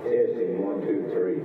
Testing, 1, 2, 3.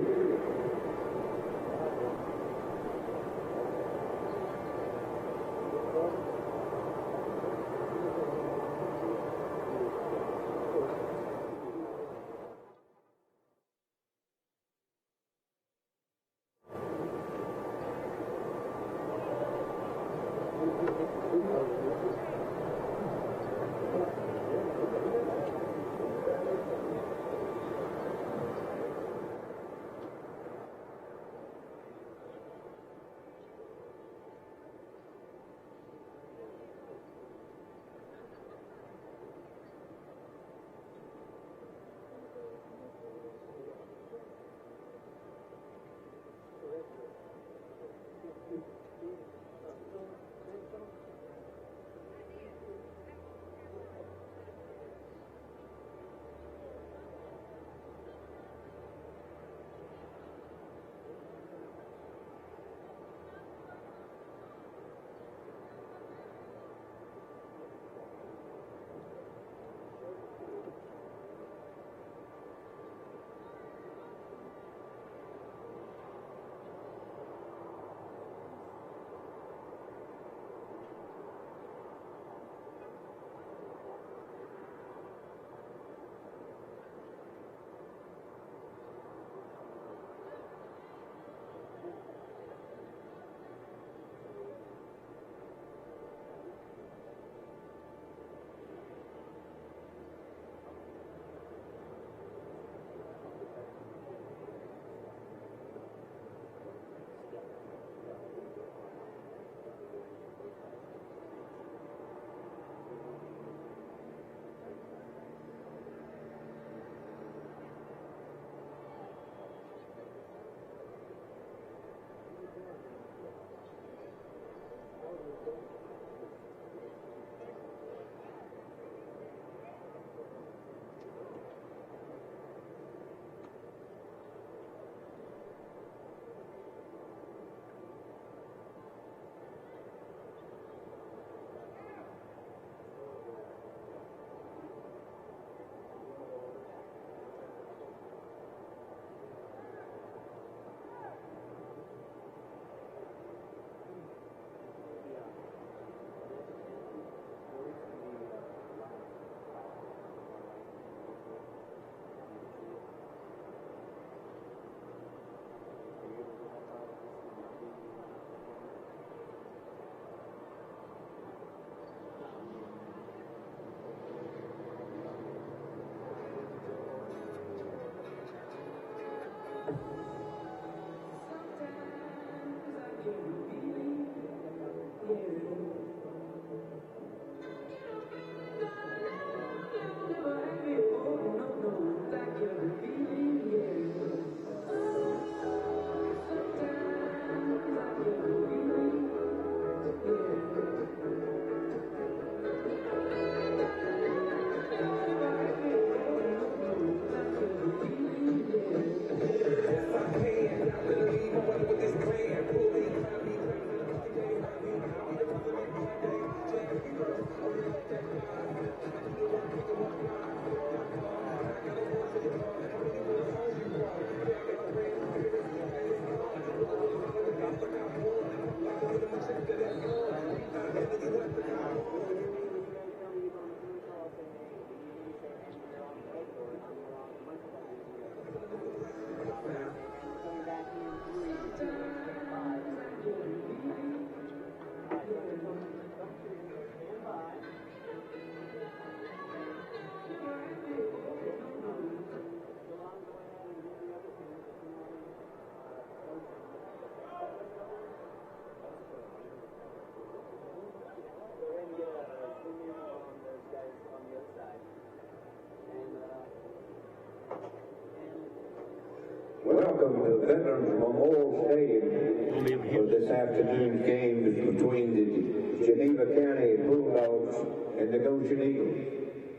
Welcome to Veterans Memorial Stadium for this afternoon's game between the Geneva County Bulldogs and the Goshen Eagles.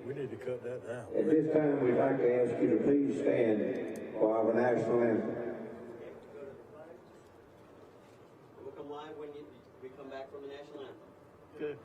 We need to cut that down. At this time, we'd like to ask you to please stand for our national anthem. We'll come live when we come back from the national anthem. Good.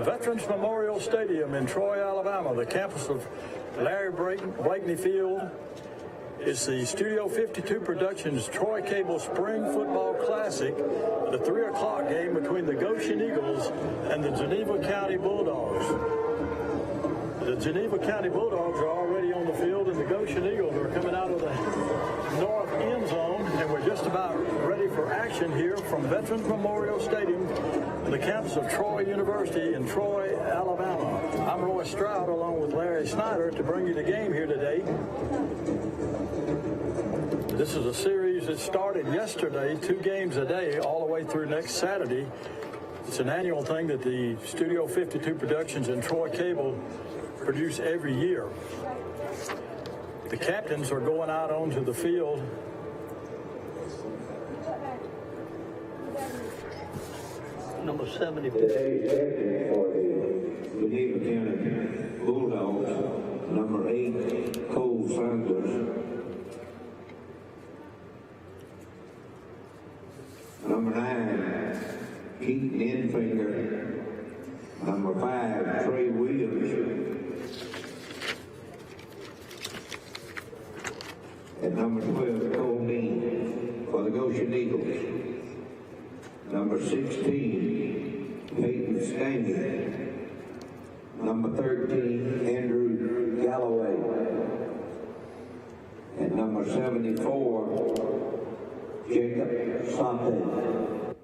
from Veterans Memorial Stadium in Troy, Alabama, the campus of Larry Blakeney Field. It's the Studio 52 Productions Troy Cable Spring Football Classic, the 3 o'clock game between the Goshen Eagles and the Geneva County Bulldogs. The Geneva County Bulldogs are already on the field, and the Goshen Eagles are coming out of the north end zone, and we're just about ready for action here from Veterans Memorial Stadium, the campus of Troy University in Troy, Alabama. I'm Roy Stroud, along with Larry Snyder, to bring you the game here today. This is a series that started yesterday, 2 games a day, all the way through next Saturday. It's an annual thing that the Studio 52 Productions and Troy Cable produce every year. The captains are going out onto the field. Number 70. Today's captain for the Geneva County Bulldogs, number 8, Cole Saunders. Number 9, Keaton Enfinger. Number 5, Trey Williams. And number 12, Cole Dean for the Goshen Eagles. Number 16, Peyton Stanley. Number 13, Andrew Galloway. And number 74, Jacob Sante.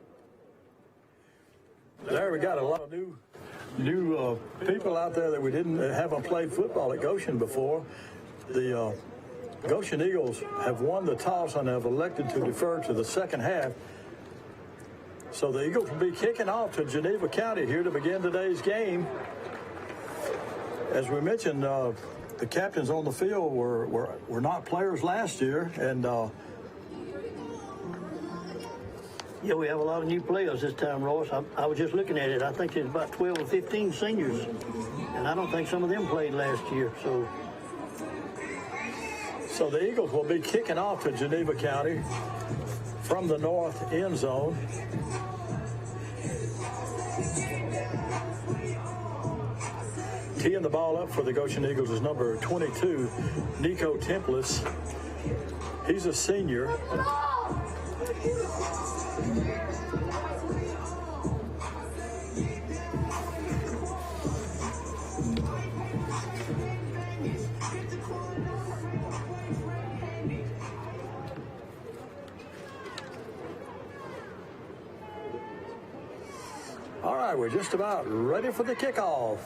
There we got a lot of new people out there that we haven't played football at Goshen before. The Goshen Eagles have won the toss and have elected to defer to the second half. So the Eagles will be kicking off to Geneva County here to begin today's game. As we mentioned, the captains on the field were not players last year, and yeah, we have a lot of new players this time, Royce. I was just looking at it. I think there's about 12 or 15 seniors, and I don't think some of them played last year. So the Eagles will be kicking off to Geneva County from the north end zone. Teeing the ball up for the Goshen Eagles is number 22, Nico Templis. He's a senior. All right, we're just about ready for the kickoff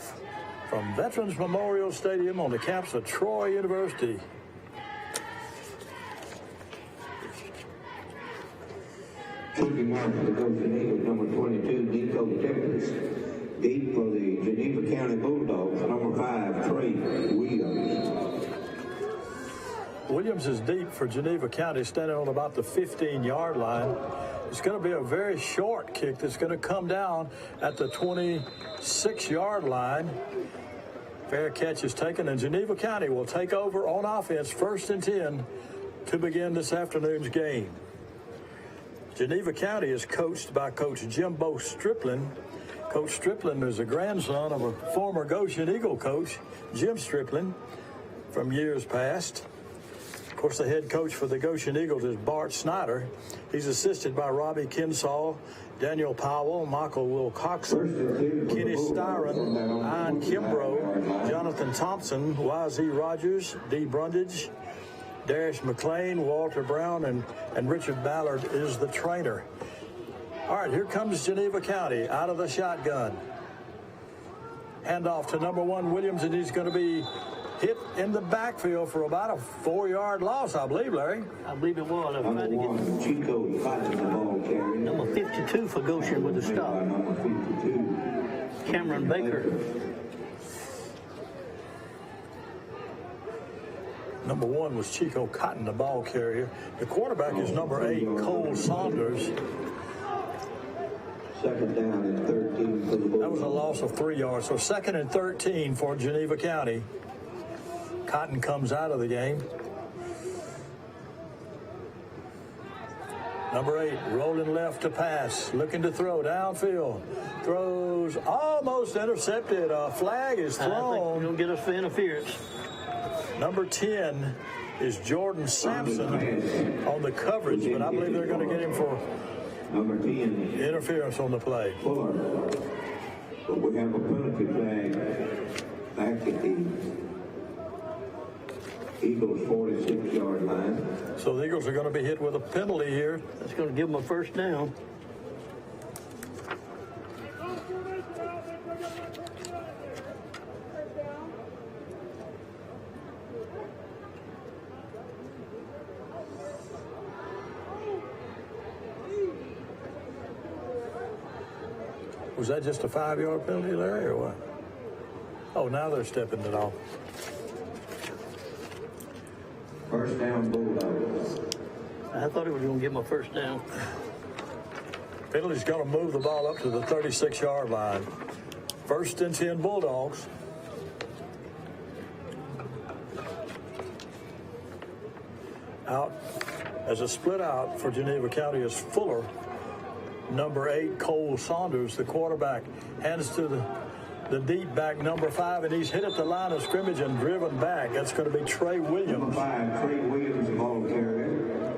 from Veterans Memorial Stadium on the campus of Troy University. Kicking mark for the Goshen Eagles, number 22, Nico Templis. Deep for the Geneva County Bulldogs, number 5, Trey Williams. Williams is deep for Geneva County, standing on about the 15-yard line. It's going to be a very short kick that's going to come down at the 26-yard line. Fair catch is taken, and Geneva County will take over on offense, 1st and 10, to begin this afternoon's game. Geneva County is coached by Coach Jimbo Striplin. Coach Striplin is a grandson of a former Goshen Eagle coach, Jim Striplin, from years past. Of course, the head coach for the Goshen Eagles is Bart Snyder. He's assisted by Robbie Kinsall, Daniel Powell, Michael Wilcoxon, Kenny Styron, Ian Kimbrough, Jonathan Thompson, Y.Z. Rogers, D. Brundage, Darius McLean, Walter Brown, and Richard Ballard is the trainer. All right, here comes Geneva County out of the shotgun. Handoff to number 1, Williams, and he's going to be hit in the backfield for about a 4-yard loss, I believe, Larry. I believe it was. I was Number trying to 1, Chico Cotton, the ball carrier. Number 52 for Goshen with the stop. Number 52, Cameron Baker. Number 1 was Chico Cotton, the ball carrier. The quarterback is number 8, Cole Saunders. 2nd down and 13 for the Bulldogs. That was a loss of 3 yards. So 2nd and 13 for Geneva County. Cotton comes out of the game. Number 8, rolling left to pass, looking to throw downfield. Throws almost intercepted. A flag is I think thrown. you're going to get us for interference. Number 10 is Jordan Sampson on the coverage, but I believe they're going to get him for Number 10. interference on the play. Fuller. But we have a penalty flag back at the Eagles 46-yard line. So the Eagles are going to be hit with a penalty here. That's going to give them a first down. Was that just a 5-yard penalty, Larry, or what? Oh, now they're stepping it off. First down, Bulldogs. I thought it was going to give them a first down. Penalty's going to move the ball up to the 36-yard line. First and 10 Bulldogs. Out as a split out for Geneva County is Fuller. Number 8, Cole Saunders, the quarterback, hands to the deep back, number 5, and he's hit at the line of scrimmage and driven back. That's going to be Trey Williams. Number 5, Trey Williams, the ball carrier.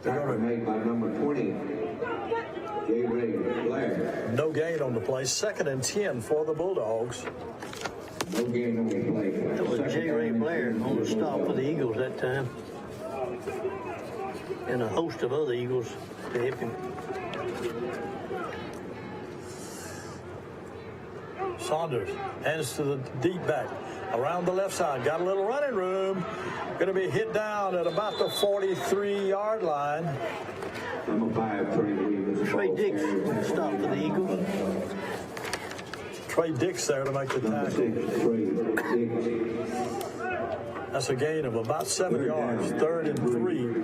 Tackle made by number 20, J. Ray Blair. No gain on the play. Second and 10 for the Bulldogs. No gain on the play. That was J. Ray Blair on the stop for the Eagles that time. And a host of other Eagles to help him. Saunders hands to the deep back around the left side. Got a little running room. Going to be hit down at about the 43-yard line. Number 5, Trey Williams. Trey Dix stop for the Eagles. Trey Dix there to make the Number tackle. 6, Trey Dix. That's a gain of about 7 yards. Third and 3.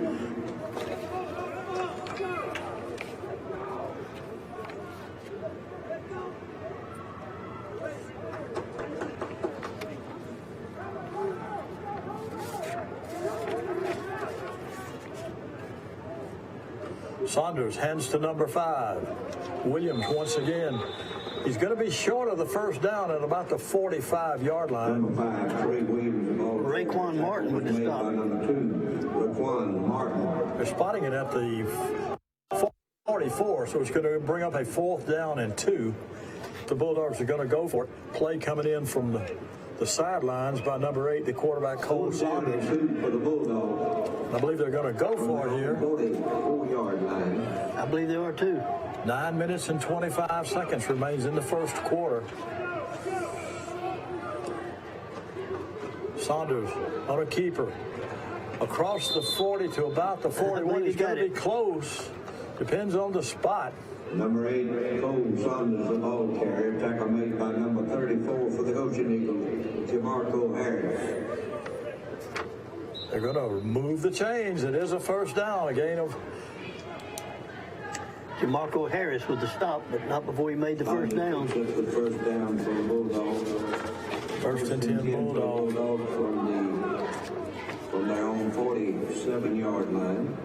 Saunders hands to number 5. Williams once again. He's going to be short of the first down at about the 45-yard line. Number 5, Trey Williams. Raekwon Martin with the stop. Number 2, Raekwon Martin. They're spotting it at the 44, so it's going to bring up a 4th down and 2. The Bulldogs are going to go for it. Play coming in from the sidelines by number 8, the quarterback Cole Saunders. For the Bulldogs. I believe they're going to go for it here. 44-yard line. I believe they are too. 9 minutes and 25 seconds remains in the first quarter. Saunders on a keeper. Across the 40 to about the 41. He's going to be close. Depends on the spot. Number 8, Cole Saunders, the ball carrier. Tackle made by number 34 for the Goshen Eagles, Jamarco Harris. They're going to move the chains. It is a first down, a gain of... Jamarco Harris with the stop, but not before he made the first down. Just the first down for the Bulldogs. First and 10 Bulldogs. From their own 47-yard line.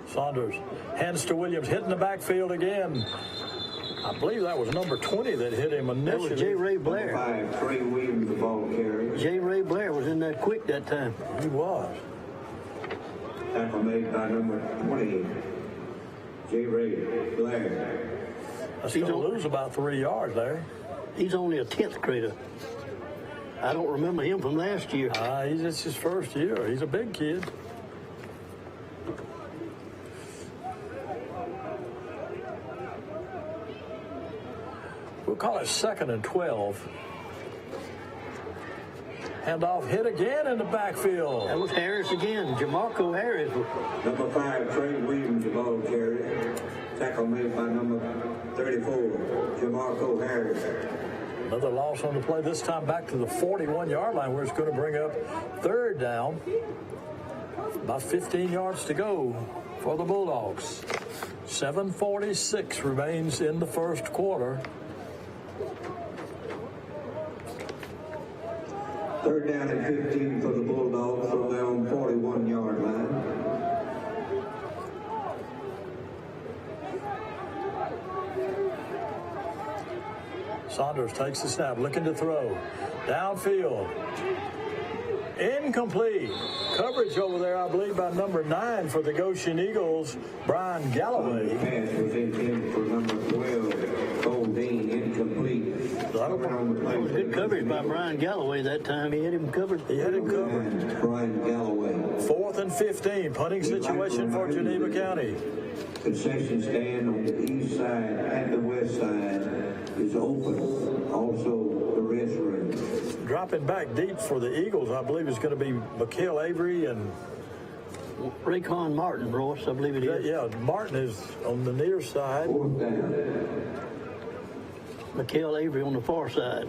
Saunders hands to Williams, hitting the backfield again. I believe that was number 20 that hit him initially. That was J. Ray Blair. Number 5, Trey Williams, the ball carrier. J. Ray Blair was in there quick that time. He was. Tackle made by number 20, J. Ray Blair. That's going to lose about 3 yards there. He's only a 10th grader. I don't remember him from last year. It's his first year. He's a big kid. We'll call it 2nd and 12. Handoff hit again in the backfield. That was Harris again. Jamarco Harris. Number 5, Trey Williams, the ball carrier. Tackle made by number 34, Jamarco Harris. Another loss on the play, this time back to the 41-yard line, where it's going to bring up 3rd down. About 15 yards to go for the Bulldogs. 7:46 remains in the first quarter. Third down and 15 for the Bulldogs from their own 41-yard line. Saunders takes the snap, looking to throw. Downfield. Incomplete. Coverage over there, I believe, by number 9 for the Goshen Eagles, Brian Galloway. The pass was intended for number 12, Goldine, incomplete. That was good coverage by Brian Galloway that time. He had him covered. He had him covered. Brian Galloway. 4th and 15, punting situation for Geneva County. Concession stand on the east side and the west side is open. Also, the restroom. Dropping back deep for the Eagles, I believe, is going to be Mikhail Avery and Raycon Martin, Ross, I believe it is. yeah, Martin is on the near side. 4th down. Mikhail Avery on the far side.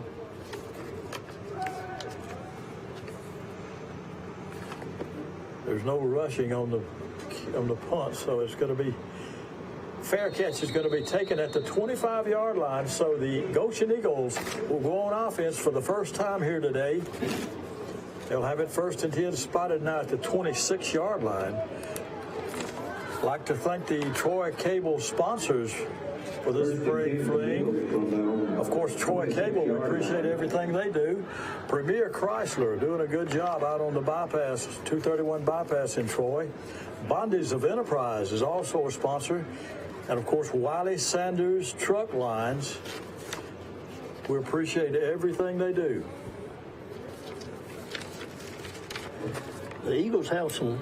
There's no rushing on the punt, so it's going to be fair catch is going to be taken at the 25-yard line. So the Goshen Eagles will go on offense for the first time here today. They'll have it 1st and 10, spotted now at the 26-yard line. I'd like to thank the Troy Cable sponsors for this spring fling. Of course, Troy Cable, we appreciate everything they do. Premier Chrysler doing a good job out on the bypass, 231 bypass in Troy. Bondies of Enterprise is also a sponsor. And, of course, Wiley Sanders Truck Lines. We appreciate everything they do. The Eagles have some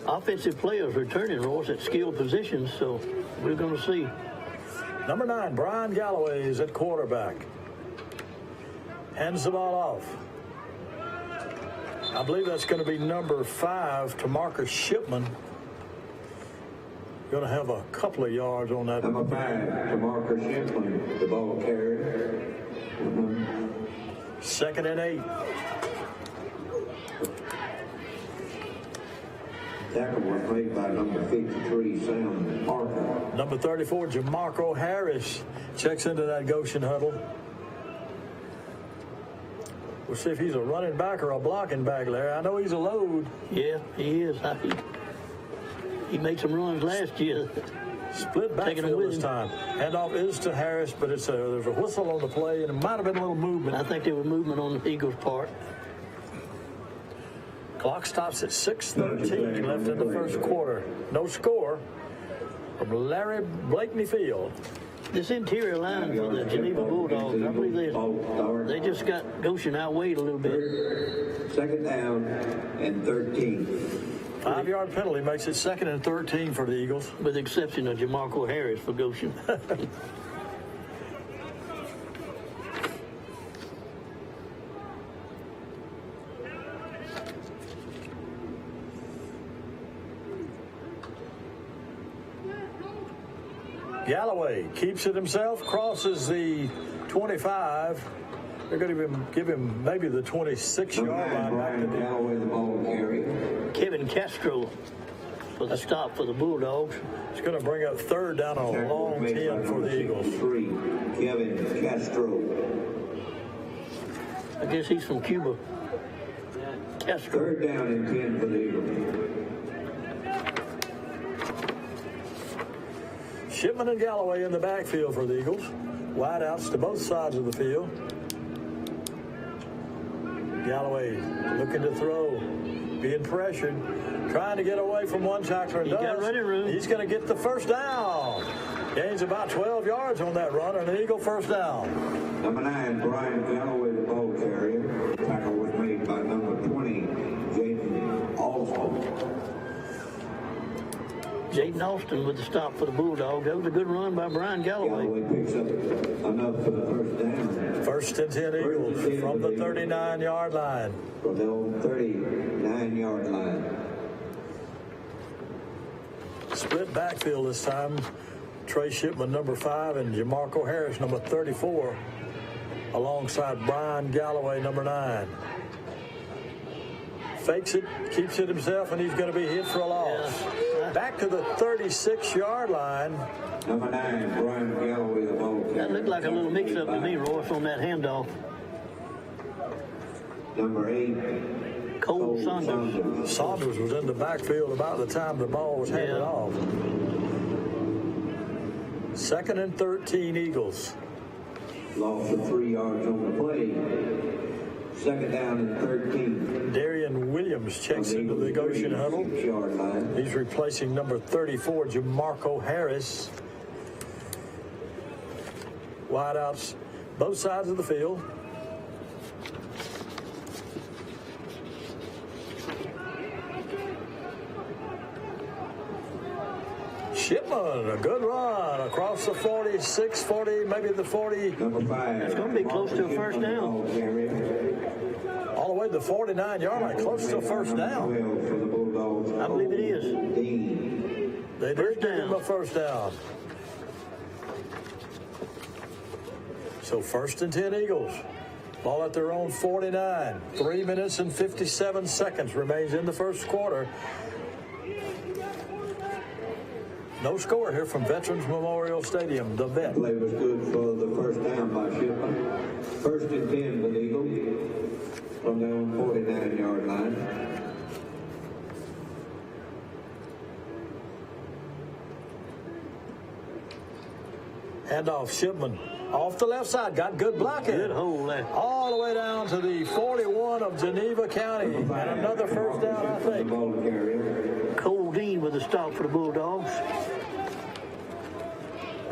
offensive players returning, Ross, at skilled positions, so we're going to see. Number 9, Brian Galloway is at quarterback. Hands the ball off. I believe that's going to be number 5 to Marcus Shipman. Going to have a couple of yards on that. Number 5 to Marcus Shipman, the ball carrier. 2nd and 8. Tackle was made by number 53, Sam Parker. Number 34, Jamarco Harris checks into that Goshen huddle. We'll see if he's a running back or a blocking back, Larry. I know he's a load. Yeah, he is. He made some runs last year. Split backfield this time. Handoff is to Harris, but there's a whistle on the play, and it might have been a little movement. I think there was movement on the Eagles' part. Clock stops at 6:13 left in the first quarter. No score from Larry Blakeney Field. This interior line for the Geneva Bulldogs, I believe they just got Goshen outweighed a little bit. 2nd down and 13. 5-yard penalty makes it 2nd and 13 for the Eagles. With the exception of Jamarco Harris for Goshen. Galloway keeps it himself, crosses the 25. They're going to give him maybe the 26-yard line back to Galloway, the ball carrier. Kevin Castro for the stop for the Bulldogs. It's going to bring up 3rd down on a long 10 for the Eagles. 3, Kevin Castro. I guess he's from Cuba. Castro. 3rd down and 10 for the Eagles. Shipman and Galloway in the backfield for the Eagles. Wideouts to both sides of the field. Galloway looking to throw, being pressured, trying to get away from one tackler. He got running room. He's going to get the first down. Gains about 12 yards on that run, and an Eagle first down. Number 9, Brian Galloway, the ball carrier. Tackle was made by number 20, Jaden Alston. Jaden Austin with the stop for the Bulldogs. That was a good run by Brian Galloway. Galloway picks up enough for the first down. 1st and 10 Eagles from the 39-yard line. From the old 39-yard line. Split backfield this time. Trey Shipman, number 5, and Jamarco Harris, number 34, alongside Brian Galloway, number 9. Fakes it, keeps it himself, and he's going to be hit for a loss. Back to the 36-yard line. Number 9, Brian Galloway, the ball carrier. That looked like a little mix-up to me, Royce, on that handoff. Number 8, Cole Saunders. Saunders was in the backfield about the time the ball was handed off. 2nd and 13, Eagles. Loss of 3 yards on the play. 2nd down and 13. Darian Williams checks into the Goshen huddle. 6-yard line. He's replacing number 34, Jamarco Harris. Wideouts both sides of the field. Shipman, a good run across the 46, 40, maybe the 40. Number 5. It's going to be close to a first down. All the way to the 49-yard line, close to a first down. I believe it is. They did give him a first down. So 1st and 10 Eagles. Ball at their own 49. 3 minutes and 57 seconds remains in the first quarter. No score here from Veterans Memorial Stadium, the Vet. Play was good for the first down by Shipman. 1st and 10 for the Eagles from their own 49-yard line. Handoff Shipman off the left side, got good blocking. Good hole there. All the way down to the 41 of Geneva County. And another first down, I think. Cole Dean with a stop for the Bulldogs.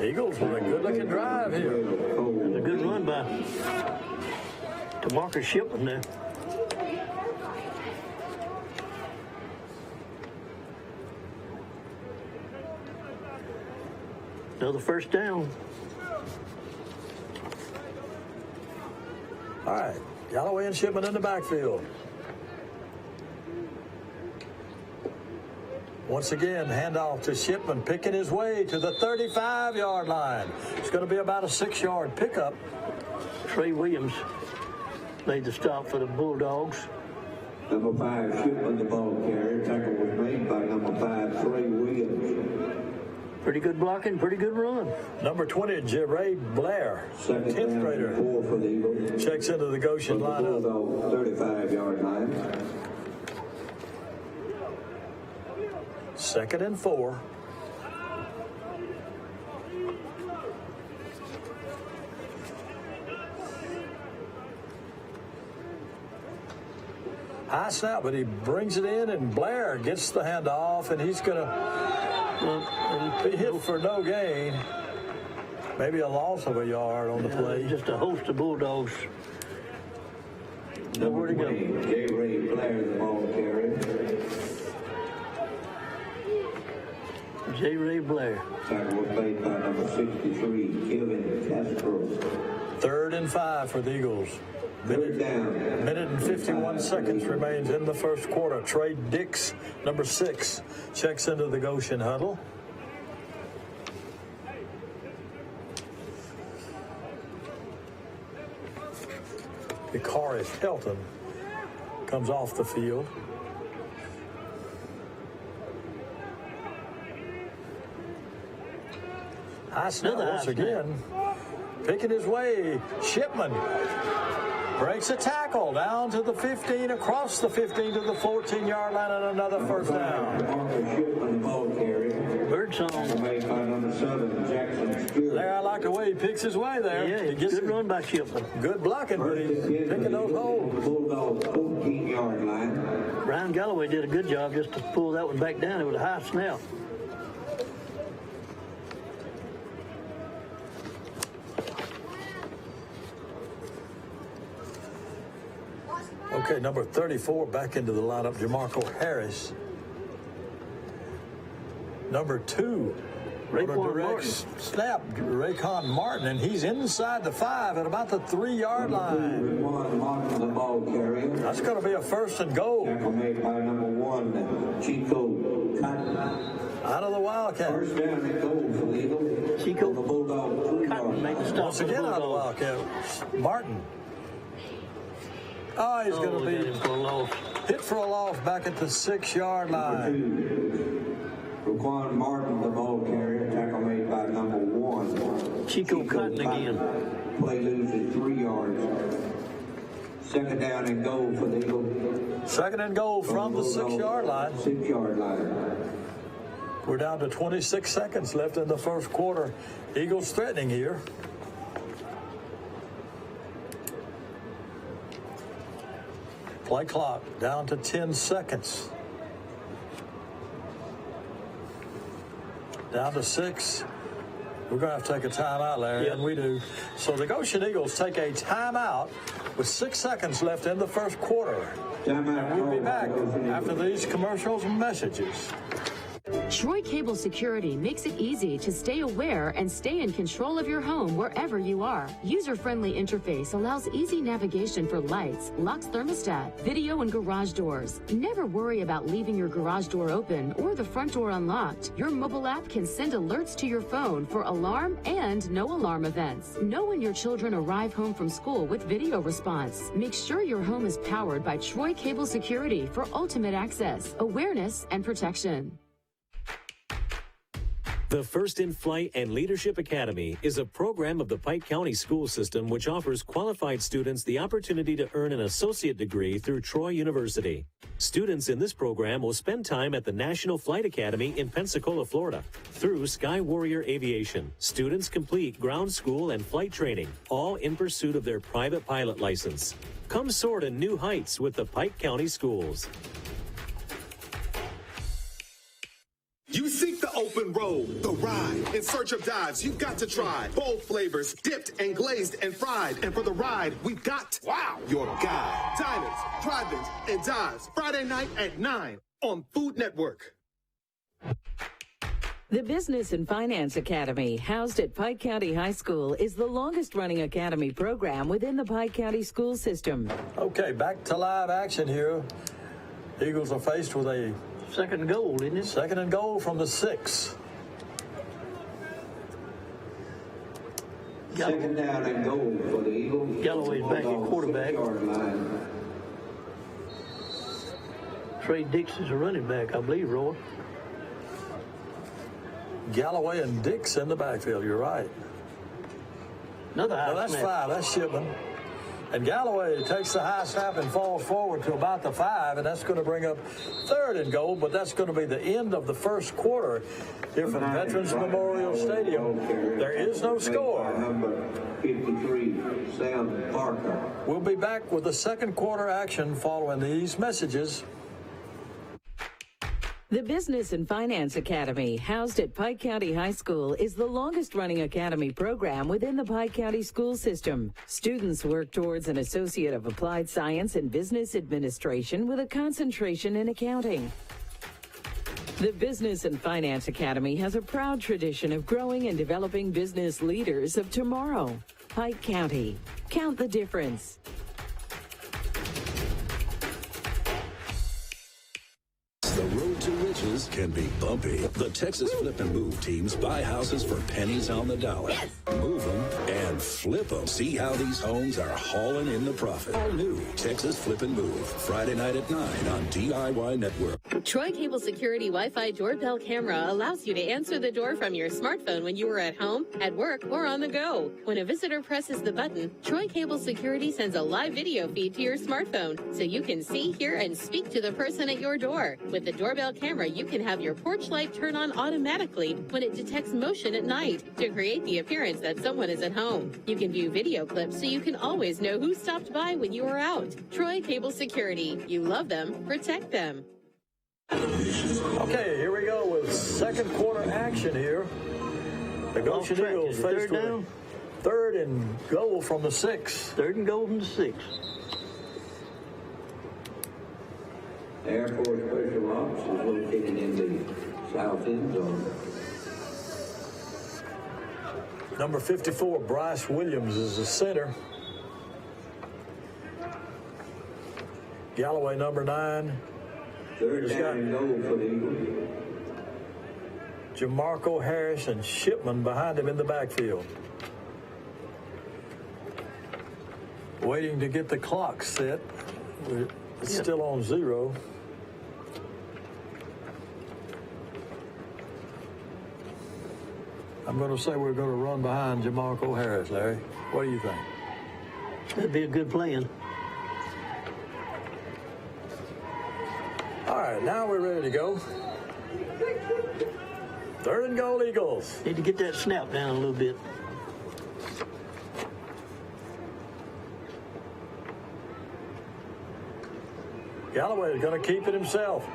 Eagles with a good-looking drive here. That's a good run by DeMarcus Shipman there. Another first down. All right, Galloway and Shipman in the backfield. Once again, handoff to Shipman, picking his way to the 35-yard line. It's going to be about a 6-yard pickup. Trey Williams made the stop for the Bulldogs. Number 5, Shipman, the ball carrier. Tackle was made by number 5, Trey Williams. Pretty good blocking, pretty good run. Number 20, Jeray Blair, 10th grader. 4 for the Eagles. Checks into the Goshen lineup. 35-yard line. 2nd and 4. High snap, but he brings it in, and Blair gets the handoff, and he's going to be hit for no gain. Maybe a loss of a yard on the play. Just a host of Bulldogs. Nowhere to go. Jeray Blair, the ball carrier. Jeray Blair. Tackle was made by number 63, Kevin Castro. 3rd and 5 for the Eagles. Third down. Minute and 51 seconds remains in the first quarter. Trey Dix, number 6, checks into the Goshen huddle. Ikari Pelton comes off the field. High snap once again. Picking his way. Shipman breaks a tackle down to the 15, across the 15 to the 14-yard line, and another first down. Shipman, the ball carrier. Birdsong. Made by number 7, Jackson Stewart. There, I like the way he picks his way there. Yeah, He gets good run by Shipman. good blocking, but he's picking those holes. Bulldogs 14-yard line. Ryan Galloway did a good job just to pull that one back down. It was a high snap. Okay, number 34 back into the lineup, Jamarco Harris. Number 2, Raekwon direct Martin. snap, Raekwon Martin, and he's inside the 5 at about the 3-yard line. Raekwon Martin, the ball carrier. That's going to be a 1st and goal Tackle made by number 1, Chico Cotton. out of the Wildcat. First down and goal for the Eagles. Chico The Bulldogs 3 Cotton made the yards. stop Once for the again out of the Bulldogs. Wildcat. Martin. Oh, he's going to got him be for a loss. hit for a loss back at the 6-yard line. Raekwon Martin, the ball carrier. Tackle made by number 1. Chico Cotton again. Play loses 3 yards. Second down and goal for the Eagles. Second and goal from the 6-yard line. 6-yard line. We're down to 26 seconds left in the first quarter. Eagles threatening here. Play clock down to 10 seconds. Down to 6. We're going to have to take a timeout, Larry, and we do. So the Goshen Eagles take a timeout with 6 seconds left in the first quarter. Timeout. And we'll be back after these commercials and messages. Troy Cable Security makes it easy to stay aware and stay in control of your home wherever you are. User-friendly interface allows easy navigation for lights, locks thermostat, video, and garage doors. Never worry about leaving your garage door open or the front door unlocked. Your mobile app can send alerts to your phone for alarm and no alarm events. Know when your children arrive home from school with video response. Make sure your home is powered by Troy Cable Security for ultimate access, awareness, and protection. The First in Flight and Leadership Academy is a program of the Pike County School System which offers qualified students the opportunity to earn an associate degree through Troy University. Students in this program will spend time at the National Flight Academy in Pensacola, Florida. Through Sky Warrior Aviation, students complete ground school and flight training, all in pursuit of their private pilot license. Come soar to new heights with the Pike County Schools. You seek the open road, the ride. In search of dives, you've got to try. Bold flavors, dipped and glazed and fried. And for the ride, we've got, your guide. Diners, drive-ins, and dives. Friday night at 9 on Food Network. The Business and Finance Academy, housed at Pike County High School, is the longest-running academy program within the Pike County school system. Okay, back to live action here. Eagles are faced with a Second and goal, isn't it? second and goal from the 6. Second down and goal for the Eagles. Galloway's back at quarterback. 6-yard line. Trey Dix is a running back, I believe, Roy. Galloway and Dix in the backfield. You're right. Another high No, that's snap. 5. That's Shipman. And Galloway takes the high snap and falls forward to about the 5, and that's going to bring up third and goal, but that's going to be the end of the first quarter here from Veterans Memorial Stadium. There is no score. Number 53, Sam Parker. We'll be back with the second quarter action following these messages. The Business and Finance Academy, housed at Pike County High School, is the longest-running academy program within the Pike County school system. Students work towards an Associate of Applied Science in Business Administration with a concentration in accounting. The Business and Finance Academy has a proud tradition of growing and developing business leaders of tomorrow. Pike County. Count the difference. The road to riches can be bumpy. The Texas Flip and Move teams buy houses for pennies on the dollar. Yes. Move them and flip them. See how these homes are hauling in the profit. All new Texas Flip and Move. Friday night at 9 on DIY Network. Troy Cable Security Wi-Fi doorbell camera allows you to answer the door from your smartphone when you are at home, at work, or on the go. When a visitor presses the button, Troy Cable Security sends a live video feed to your smartphone so you can see, hear, and speak to the person at your door. With the doorbell camera, you can have your porch light turn on automatically when it detects motion at night to create the appearance that someone is at home. You can view video clips so you can always know who stopped by when you are out. Troy Cable Security. You love them, protect them. Okay, here we go with second quarter action here. The Goshen Eagles faced with third and goal from the 6. Third and goal from the 6. Air Force Special Ops is located in the south end zone. Number 54, Bryce Williams, is the center. Galloway, number 9. Third down and goal for the Eagles. Jamarco Harris and Shipman behind him in the backfield. Waiting to get the clock set. It's still on 0. I'm going to say we're going to run behind Jamarco Harris, Larry. What do you think? That'd be a good plan. right, now we're ready to go. Third and goal, Eagles. Need to get that snap down a little bit. Galloway is going to keep it himself.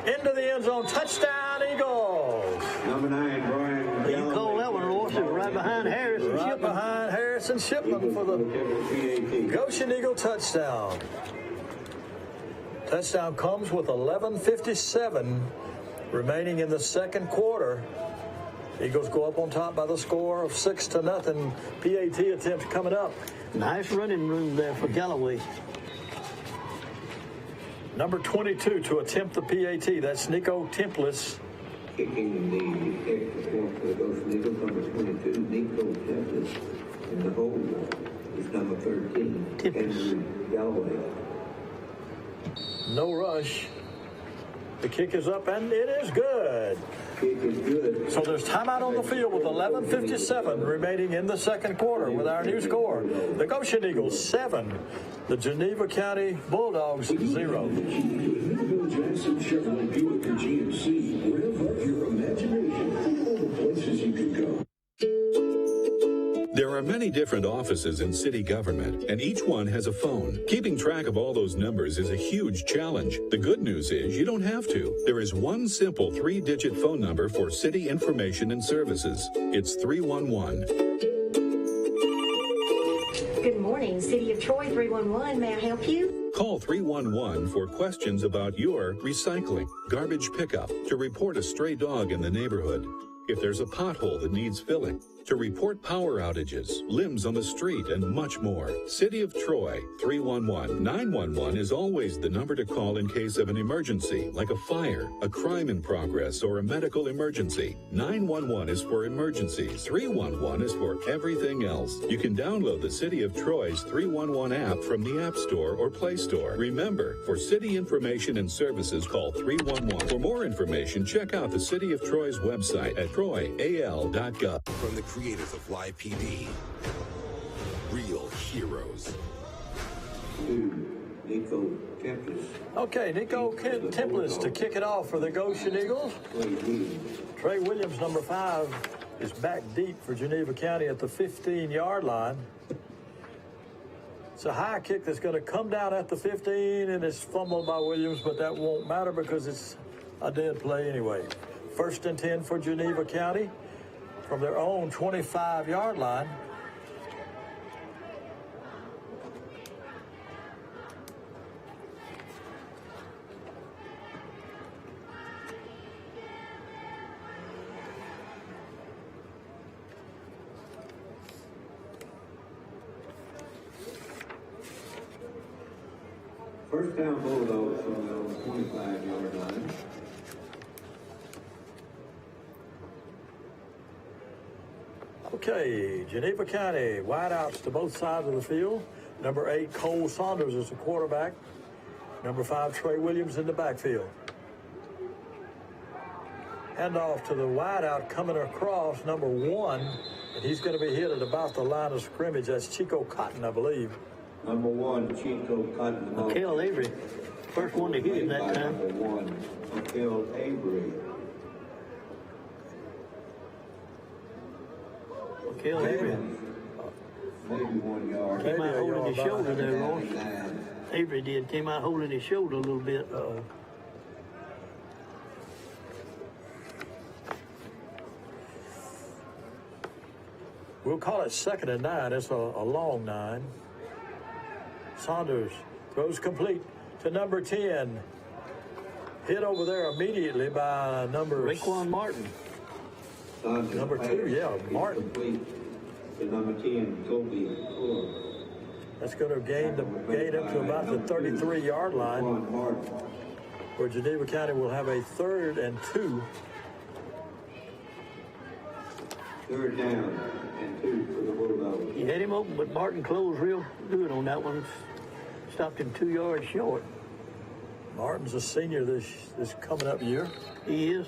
Into the end zone. Touchdown, Eagles. Number 9, Brian Galloway. You call that one, Ross. It was right behind Harris and Right Shipman. behind Harris and Shipman for the Goshen Eagle touchdown. Touchdown comes with 11:57 remaining in the second quarter. Eagles go up on top by the score of 6-0. PAT attempt coming up. Nice running room there for Galloway. Number 22 to attempt the PAT. That's Nico Templis. Kicking the extra point for the Goshen Eagles, number 22, Nico Templis. And the hold is number 13, Andrew Galloway. No rush. The kick is up, and it is good. Kick is good. So there's timeout on the field with 11:57 remaining in the second quarter with our new score. The Goshen Eagles 7, the Geneva County Bulldogs 0. Jackson Chevrolet Buick or GMC. Rev up your imagination. Think of all the places you can go. There are many different offices in city government, and each one has a phone. Keeping track of all those numbers is a huge challenge. The good news is you don't have to. There is one simple 3-digit phone number for city information and services. It's 311. Good morning, City of Troy 311. May I help you? Call 311 for questions about your recycling, garbage pickup, to report a stray dog in the neighborhood, if there's a pothole that needs filling, to report power outages, limbs on the street, and much more. City of Troy, 311. 911 is always the number to call in case of an emergency, like a fire, a crime in progress, or a medical emergency. 911 is for emergencies. 311 is for everything else. You can download the City of Troy's 311 app from the App Store or Play Store. Remember, for city information and services, call 311. For more information, check out the City of Troy's website at troyal.gov. From the creators of Live PD, real heroes. Nico Templis. Okay, Nico Templis to kick it off for the Goshen Eagles. Trey Williams, number 5, is back deep for Geneva County at the 15-yard line. It's a high kick that's going to come down at the 15, and it's fumbled by Williams, but that won't matter because it's a dead play anyway. 1st and 10 for Geneva County from their own 25-yard line. First down Bulldogs from their own 25-yard line. Okay, Geneva County, wideouts to both sides of the field. Number 8, Cole Saunders is the quarterback. Number 5, Trey Williams in the backfield. Handoff to the wideout coming across, number 1, and he's going to be hit at about the line of scrimmage. That's Chico Cotton, I believe. Number 1, Chico Cotton. Mikael Avery, first one to hit him that time. Number 1, Mikael Avery. Mikael Avery. Maybe 1 yard. Came out holding his shoulder there, Ross. 99. Avery did. Came out holding his shoulder a little bit. We'll call it 2nd and 9. It's a long 9. Saunders throws complete to number 10. Hit over there immediately by number... Raekwon Martin. Number 2, yeah, Martin. Complete to number 10, Kobe Fuller. That's going to gain him to about the 33-yard line, where Geneva County will have a 3rd and 2. 3rd down and 2 for the Bulldogs. He had him open, but Martin closed real good on that one. Stopped him 2 yards short. Martin's a senior this coming up year. He is.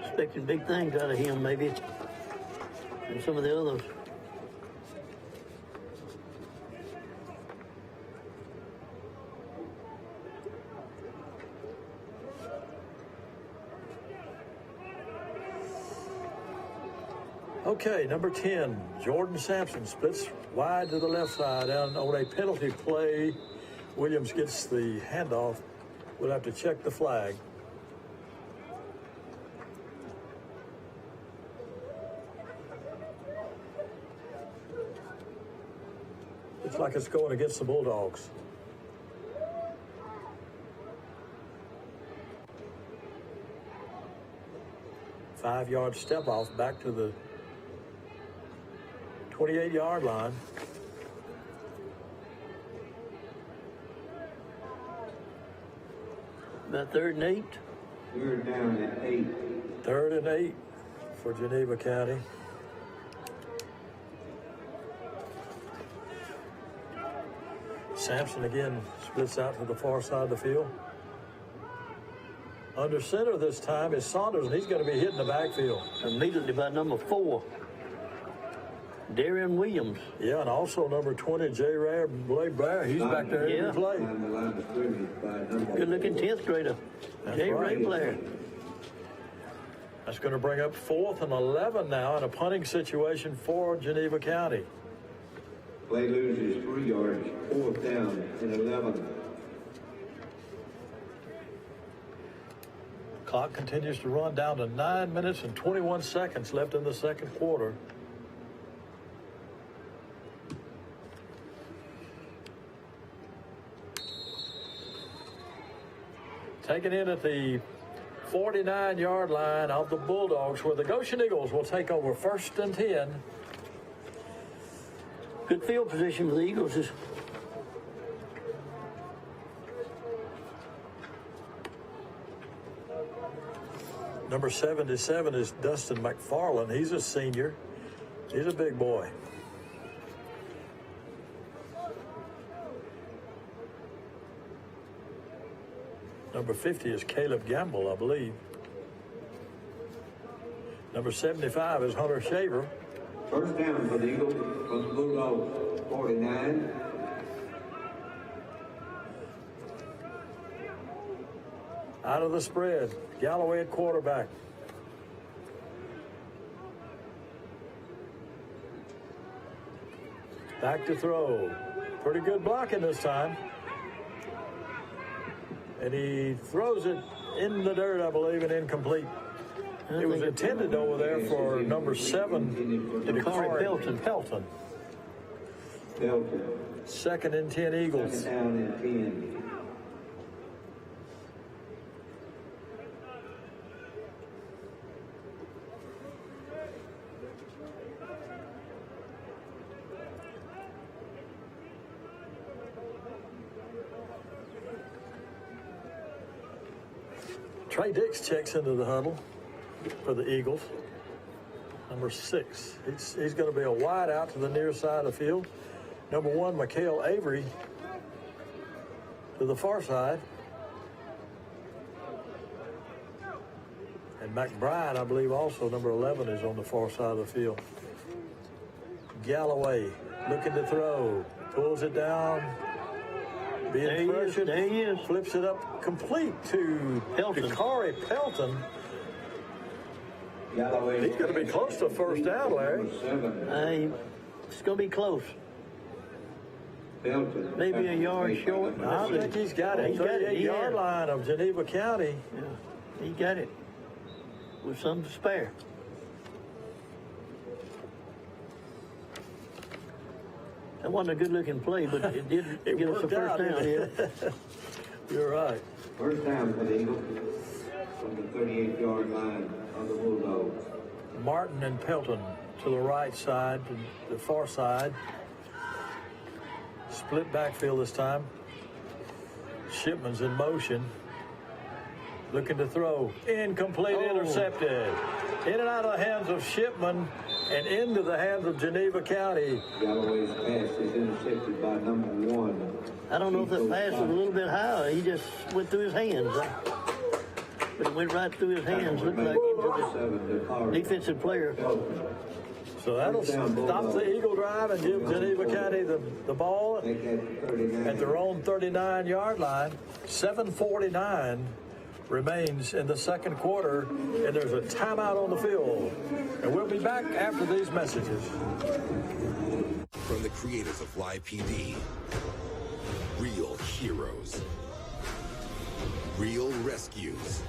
Expecting big things out of him, maybe, and some of the others. Okay, number 10, Jordan Sampson splits wide to the left side, and on a penalty play, Williams gets the handoff. We'll have to check the flag. Looks like it's going against the Bulldogs. Five-yard step off back to the 28-yard line. About 3rd and 8. We're down at 8. 3rd and 8 for Geneva County. Sampson again splits out to the far side of the field. Under center this time is Saunders, and he's going to be hitting the backfield. Immediately by number 4, Darian Williams. Yeah, and also number 20, J. Ray Blake Blair. He's back there every play. Good-looking 10th grader, J. Ray Blair. That's going to bring up 4th and 11 now in a punting situation for Geneva County. Play loses 3 yards, 4th down and 11. Clock continues to run down to 9 minutes and 21 seconds left in the second quarter. Taken in at the 49-yard line of the Bulldogs, where the Goshen Eagles will take over 1st and 10. Good field position for the Eagles. Number 77 is Dustin McFarland. He's a senior. He's a big boy. Number 50 is Caleb Gamble, I believe. Number 75 is Hunter Shaver. 1st down for the Eagles from the Bulldogs, 49. Out of the spread, Galloway at quarterback. Back to throw. Pretty good blocking this time. And he throws it in the dirt, I believe, and incomplete. It was intended over there for number 7, Dakari Pelton. 2nd and 10 Eagles. 2nd down and 10. Trey Dix checks into the huddle for the Eagles. Number 6. He's going to be a wide out to the near side of the field. Number 1, Mikhail Avery to the far side. And McBride, I believe, also number 11 is on the far side of the field. Galloway looking to throw. Pulls it down. Being pressured. There he is. Flips it up complete to Dakari Pelton. He's going to be close to 1st down, Larry. It's going to be close. Maybe a yard short. I think he's got it. 38-yard line of Geneva County. Yeah, he got it with some to spare. That wasn't a good-looking play, but it did get us a 1st down. Yeah. You're right. 1st down for the Eagles from the 38-yard line of the Bulldogs. Martin and Pelton to the right side, to the far side. Split backfield this time. Shipman's in motion. Looking to throw. Incomplete, intercepted. In and out of the hands of Shipman and into the hands of Geneva County. Galloway's pass is intercepted by number 1. I don't know if that pass was a little bit high. He just went through his hands. But it went right through his hands. Looked like into the defensive player. So that'll stop the Eagle drive and give Geneva County the ball at their own 39-yard line. 7:49 remains in the second quarter, and there's a timeout on the field. And we'll be back after these messages. From the creators of Live PD, real heroes, real rescues.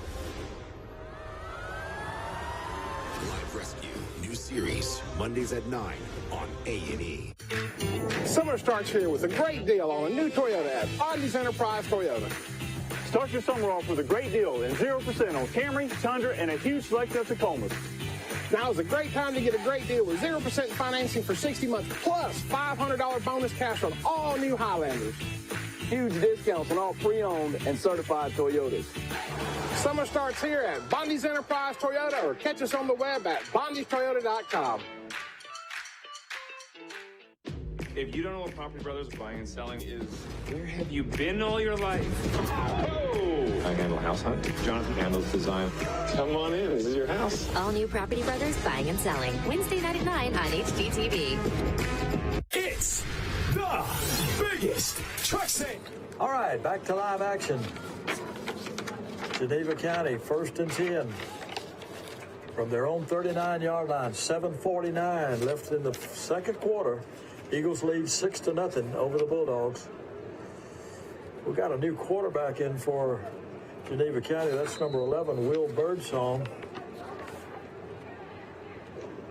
Live Rescue, new series, Mondays at 9 on A&E. Summer starts here with a great deal on a new Toyota at Bondi's Enterprise Toyota. Start your summer off with a great deal and 0% on Camry, Tundra, and a huge selection of Tacomas. Now is a great time to get a great deal with 0% financing for 60 months plus $500 bonus cash on all new Highlanders. Huge discounts on all pre-owned and certified Toyotas. Summer starts here at Bondi's Enterprise Toyota, or catch us on the web at bondistoyota.com. If you don't know what Property Brothers Buying and Selling is, where have you been all your life? Oh! I handle house hunting. Jonathan handles design. Come on in. This is your house. All new Property Brothers Buying and Selling. Wednesday night at 9 on HGTV. It's the biggest truck sale. All right, back to live action. Geneva County, 1st and 10. From their own 39-yard line, 7:49 left in the second quarter. Eagles lead 6-0 over the Bulldogs. We got a new quarterback in for Geneva County. That's number 11, Will Birdsong.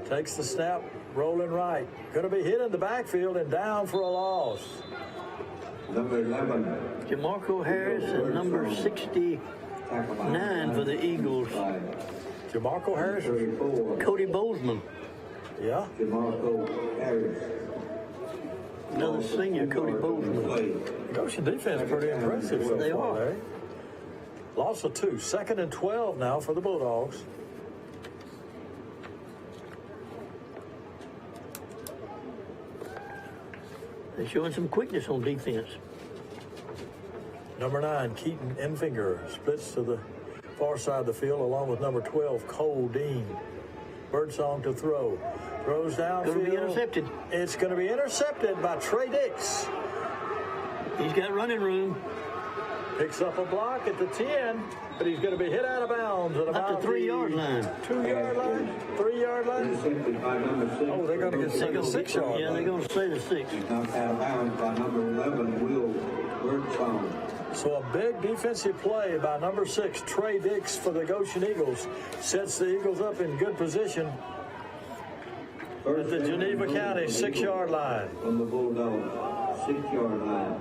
Takes the snap, rolling right. Going to be hit in the backfield and down for a loss. Number 11. Jamarco Harris and number 69 for the Eagles. Jamarco Harris? Cody Bozeman. Yeah. Jamarco Harris. Another senior, Cody Bozeman. Goshen defense pretty impressive so far, Larry. Loss of 2. 2nd and 12 now for the Bulldogs. They're showing some quickness on defense. Number 9, Keaton Enfinger, splits to the far side of the field along with number 12, Cole Dean. Birdsong to throw. Throws downfield. Going to be intercepted. It's going to be intercepted by Trey Dix. He's got running room. Picks up a block at the 10, but he's going to be hit out of bounds at about the 3-yard line. 2-yard line? 3-yard line? Oh, they're going to get 6 yard line. Yeah, they're going to say the 6. He's knocked out of bounds by number 11, Will Birdsong. So a big defensive play by number 6, Trey Dix, for the Goshen Eagles. Sets the Eagles up in good position at the Geneva County 6-yard line. On the Bulldogs, 6-yard line.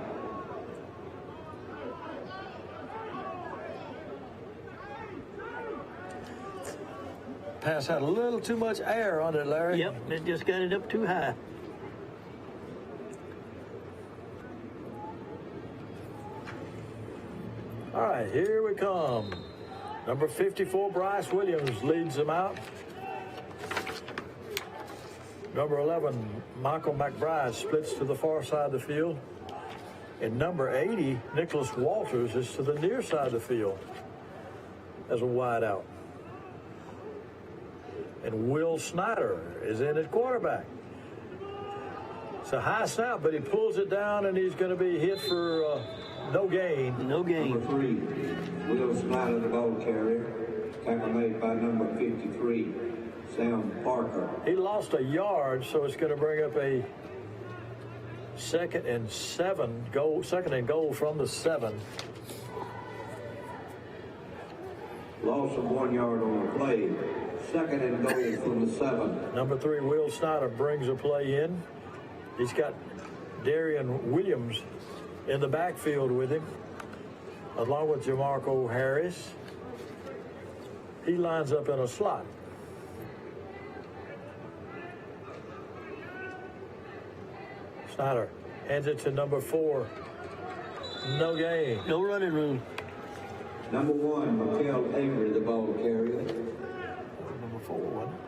Pass had a little too much air on it, Larry. Yep, it just got it up too high. All right, here we come. Number 54, Bryce Williams, leads them out. Number 11, Michael McBride, splits to the far side of the field. And number 80, Nicholas Walters, is to the near side of the field as a wide out. And Will Snyder is in at quarterback. It's a high snap, but he pulls it down, and he's going to be hit for no gain. No gain. Number 3, Will Snyder, the ball carrier. Tackle made by number 53, Sam Parker. He lost a yard, so it's going to bring up a 2nd and goal from the 7. Loss of 1 yard on the play. 2nd and goal from the 7. Number 3, Will Snyder, brings a play in. He's got Darian Williams in the backfield with him, along with Jamarco Harris. He lines up in a slot. Snyder hands it to number 4. No gain. No running room. Number 1, Mikel Avery, the ball carrier. Number 4, wasn't it?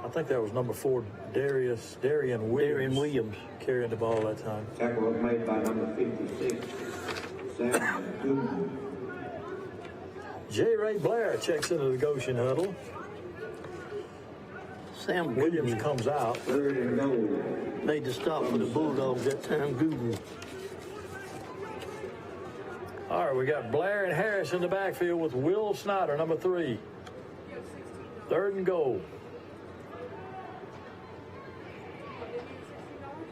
I think that was number 4, Darian Williams. Darian Williams. Carrying the ball that time. Tackle was made by number 56, Sam Gooden. J. Ray Blair checks into the Goshen huddle. Sam Williams Gooden comes out. 3rd and goal. made the stop for the Bulldogs that time. Gooden. All right, we got Blair and Harris in the backfield with Will Snyder, number 3. 3rd and goal.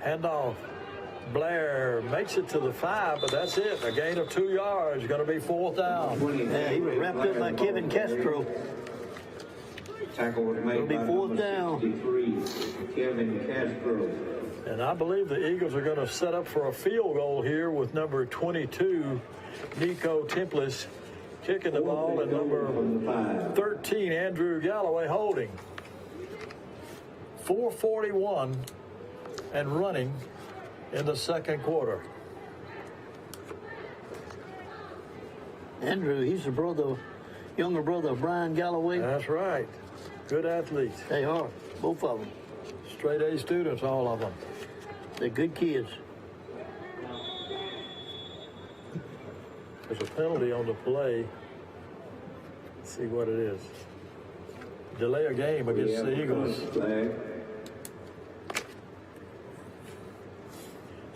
Handoff. Blair makes it to the 5, but that's it. A gain of 2 yards. Going to be 4th down. Yeah, he was wrapped up by Kevin Castro. Tackle was made by 4th down. 63, Kevin Castro. And I believe the Eagles are going to set up for a field goal here with number 22, Nico Templis, kicking the ball, and number 13, Andrew Galloway, holding. 4:41 and running in the 2nd quarter. Andrew, he's the younger brother of Brian Galloway. That's right. Good athletes. They are, both of them. Straight A students, all of them. They're good kids. There's a penalty on the play. Let's see what it is. Delay a game against the Eagles.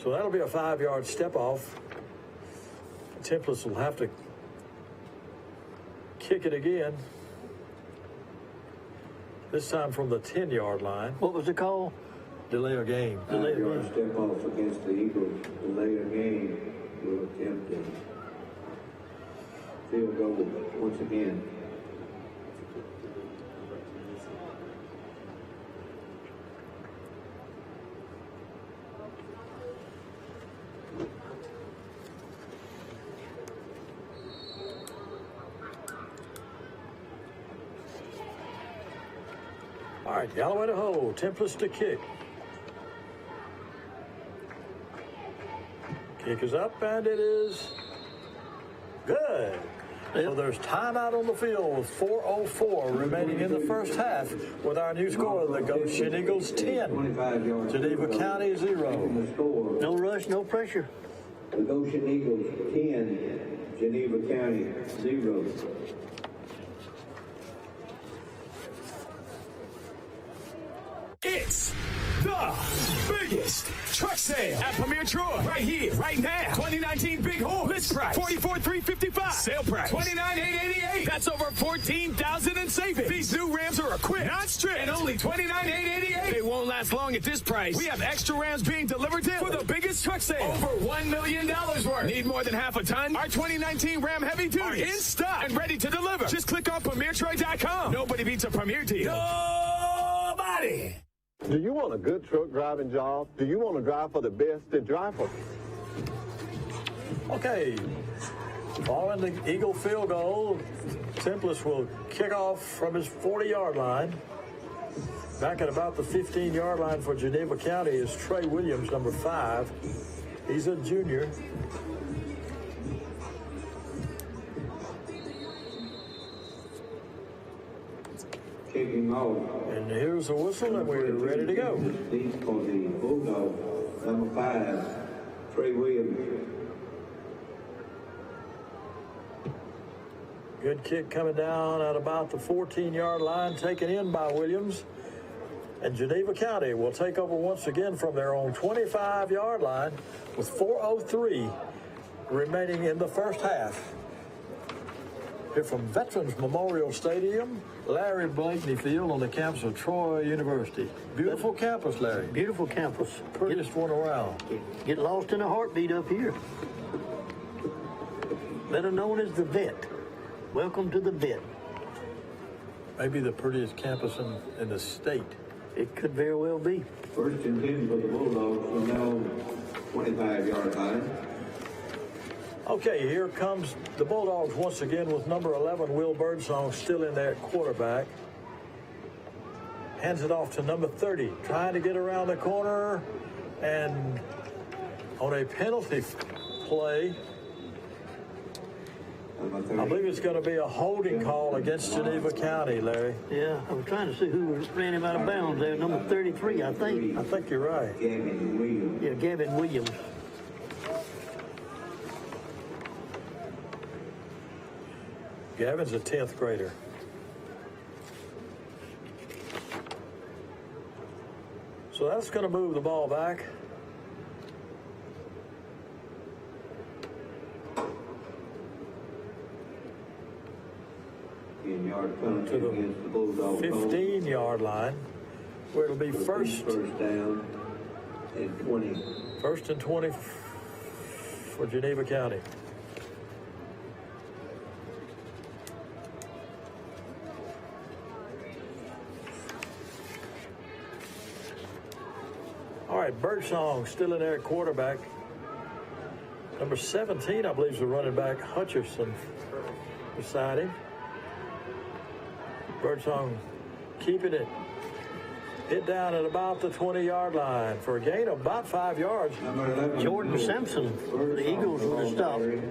So that'll be a 5-yard step off. Templis will have to kick it again. This time from the 10-yard line. What was the call? Delay a game. Delay a game. Step off against the Eagles. Delay a game. Will attempt to field goal once again. All right, Galloway to hold. Templis to kick. Kick is up, and it is good. So there's timeout on the field with 4:04 remaining in the first half with our new score, the Goshen Eagles 10, Geneva County 0. No rush, no pressure. The Goshen Eagles 10, Geneva County 0. It's the biggest truck sale at Premier Troy. Right here, right now. 2019 Big Horse. List price $44,355. Sale price $29,888. That's over $14,000 in savings. These new Rams are equipped, not stripped, and only $29,888. They won't last long at this price. We have extra Rams being delivered to for the biggest truck sale. Over $1 million worth. Need more than half a ton? Our 2019 Ram Heavy Duty are in stock and ready to deliver. Just click on PremierTroy.com. Nobody beats a Premier deal. Nobody. Do you want a good truck driving job? Do you want to drive for the best to drive for? Okay. Following the Eagle field goal, Templis will kick off from his 40-yard line. Back at about the 15-yard line for Geneva County is Trey Williams, number 5. He's a junior. Kicking off. And here's the whistle, and we're ready to go. Deep for the Bulldog, number 5, Trey Williams. Good kick coming down at about the 14-yard line, taken in by Williams. And Geneva County will take over once again from their own 25-yard line with 4:03 remaining in the first half. Here from Veterans Memorial Stadium, Larry Blakeney Field on the campus of Troy University. Beautiful campus, Larry. Beautiful campus. Prettiest one around. Get lost in a heartbeat up here. Better known as the Vet. Welcome to the Vet. Maybe the prettiest campus in the state. It could very well be. First and 10 for the Bulldogs from now 25-yard line. Okay, here comes the Bulldogs once again with number 11, Will Birdsong, still in there at quarterback. Hands it off to number 30, trying to get around the corner, and on a penalty play, I believe it's going to be a holding call against Geneva County, Larry. Yeah, I was trying to see who ran him out of bounds there. Number 33, I think. I think you're right. Gavin Williams. Yeah, Gavin Williams. Gavin's a 10th grader. So that's going to move the ball back. penalty against the Bulldogs. 15-yard line, where it'll be first down and 20. First and 20 for Geneva County. All right, Birdsong still in there at quarterback. Number 17, I believe, is the running back, Hutcherson, beside him. Birdsong keeping it. Hit down at about the 20-yard line for a gain of about 5 yards. Jordan Sampson for the Eagles with a stop. The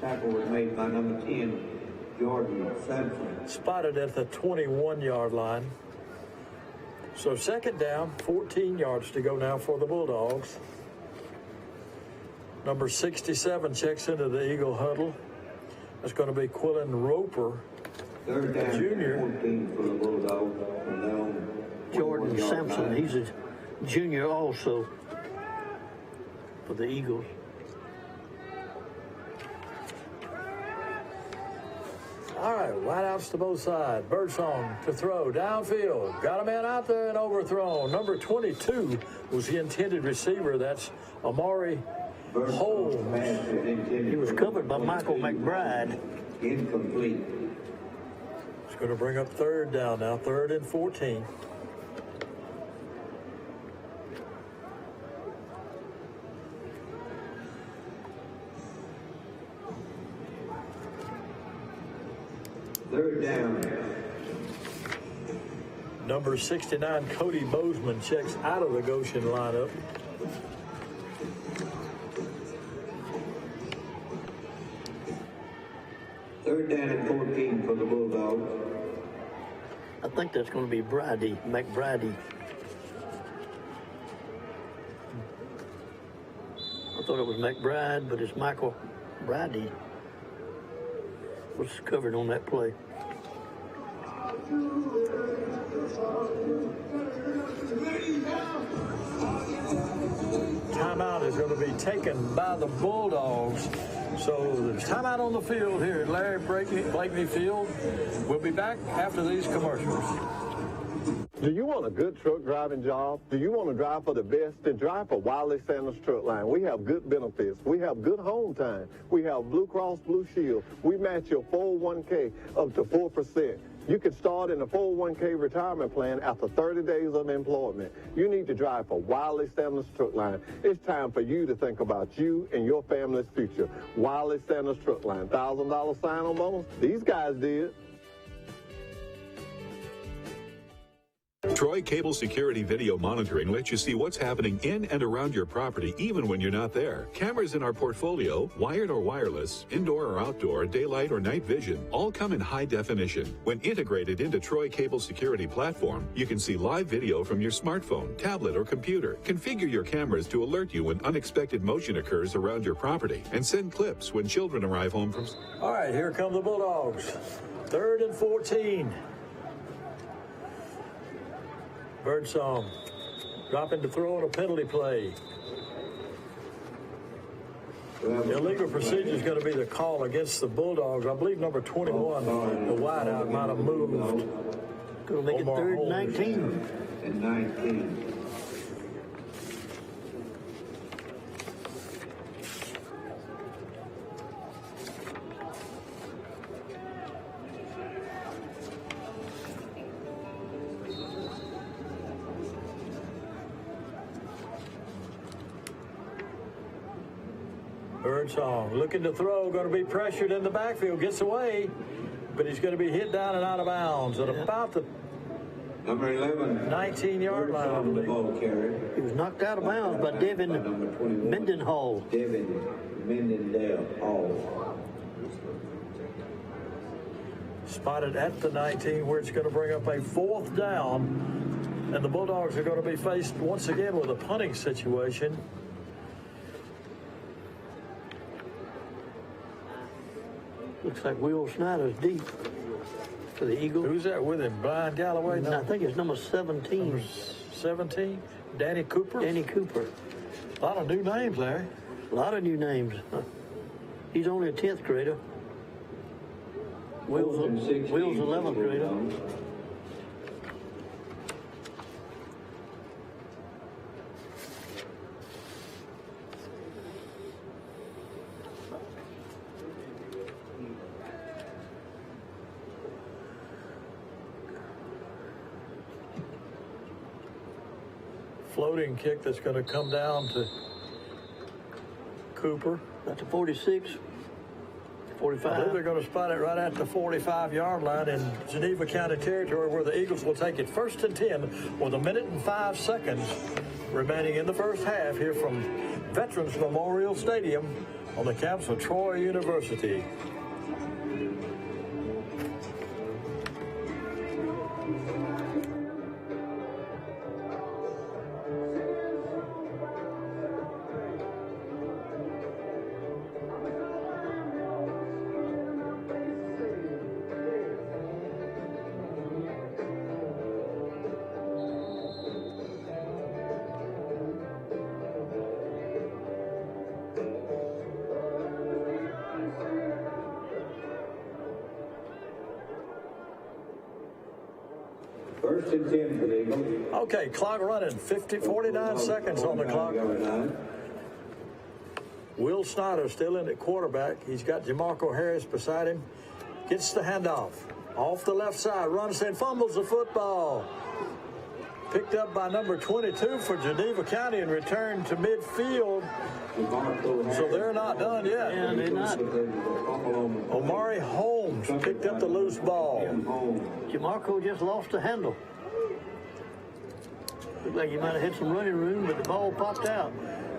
tackle was made by number 10, Jordan Sampson. Spotted at the 21-yard line. So second down, 14 yards to go now for the Bulldogs. Number 67 checks into the Eagle huddle. That's going to be Quillen Roper, Third down, junior. 14 for the Bulldogs. Jordan Sampson, he's a junior also for the Eagles. All right, wideouts to both sides. Birdsong to throw downfield. Got a man out there and overthrown. Number 22 was the intended receiver. That's Amari Holmes. He was covered by Michael McBride. Incomplete. It's going to bring up third down now, 3rd and 14. Third down. Number 69, Cody Bozeman, checks out of the Goshen lineup. Third down and 14 for the Bulldogs. I think that's going to be McBride. I thought it was McBride, but it's Michael Brady was covered on that play. Timeout is going to be taken by the Bulldogs. So there's timeout on the field here at Larry Blakeney Field. We'll be back after these commercials. Do you want a good truck driving job? Do you want to drive for the best? Then drive for Wiley Sanders Truck Line. We have good benefits. We have good home time. We have Blue Cross Blue Shield. We match your 401k up to 4%. You can start in a 401k retirement plan after 30 days of employment. You need to drive for Wiley Sanders Truck Line. It's time for you to think about you and your family's future. Wiley Sanders Truck Line. $1,000 sign-on bonus? These guys did. Troy Cable Security Video Monitoring lets you see what's happening in and around your property even when you're not there. Cameras in our portfolio, wired or wireless, indoor or outdoor, daylight or night vision, all come in high definition. When integrated into Troy Cable Security Platform, you can see live video from your smartphone, tablet, or computer. Configure your cameras to alert you when unexpected motion occurs around your property, and send clips when children arrive home from... All right, here come the Bulldogs. 3rd and 14. Birdsong dropping to throw on a penalty play. The illegal procedure is going to be the call against the Bulldogs. I believe number 21, the wideout, might have moved. Going to make it 3rd and 19. And 19. Birdsong looking to throw, going to be pressured in the backfield, gets away, but he's going to be hit down and out of bounds at about the number 11 19-yard line. I believe. Ball carrier. He was knocked out of bounds by Devin Mendenhall. Devin Mendenhall. Spotted at the 19, where it's going to bring up a 4th down, and the Bulldogs are going to be faced once again with a punting situation. Looks like Will Snyder's deep for the Eagles. Who's that with him? Brian Galloway? No. I think it's number 17. Number 17? Danny Cooper? Danny Cooper. A lot of new names, Larry. A lot of new names. He's only a 10th grader. Will's 11th grader. Floating kick that's going to come down to Cooper. That's a 46. 45. I believe they're going to spot it right at the 45-yard line in Geneva County territory, where the Eagles will take it 1st and 10 with 1 minute and 5 seconds remaining in the first half here from Veterans Memorial Stadium on the campus of Troy University. First and 10 for the Eagles. Okay, clock running, 49 seconds on the clock. Will Snyder still in at quarterback. He's got DeMarco Harris beside him. Gets the handoff. Off the left side, runs and fumbles the football. Picked up by number 22 for Geneva County and returned to midfield. So they're not done yet. Yeah, they're not. Omari Holmes picked up the loose ball. DeMarco just lost the handle. Looked like he might have had some running room, but the ball popped out.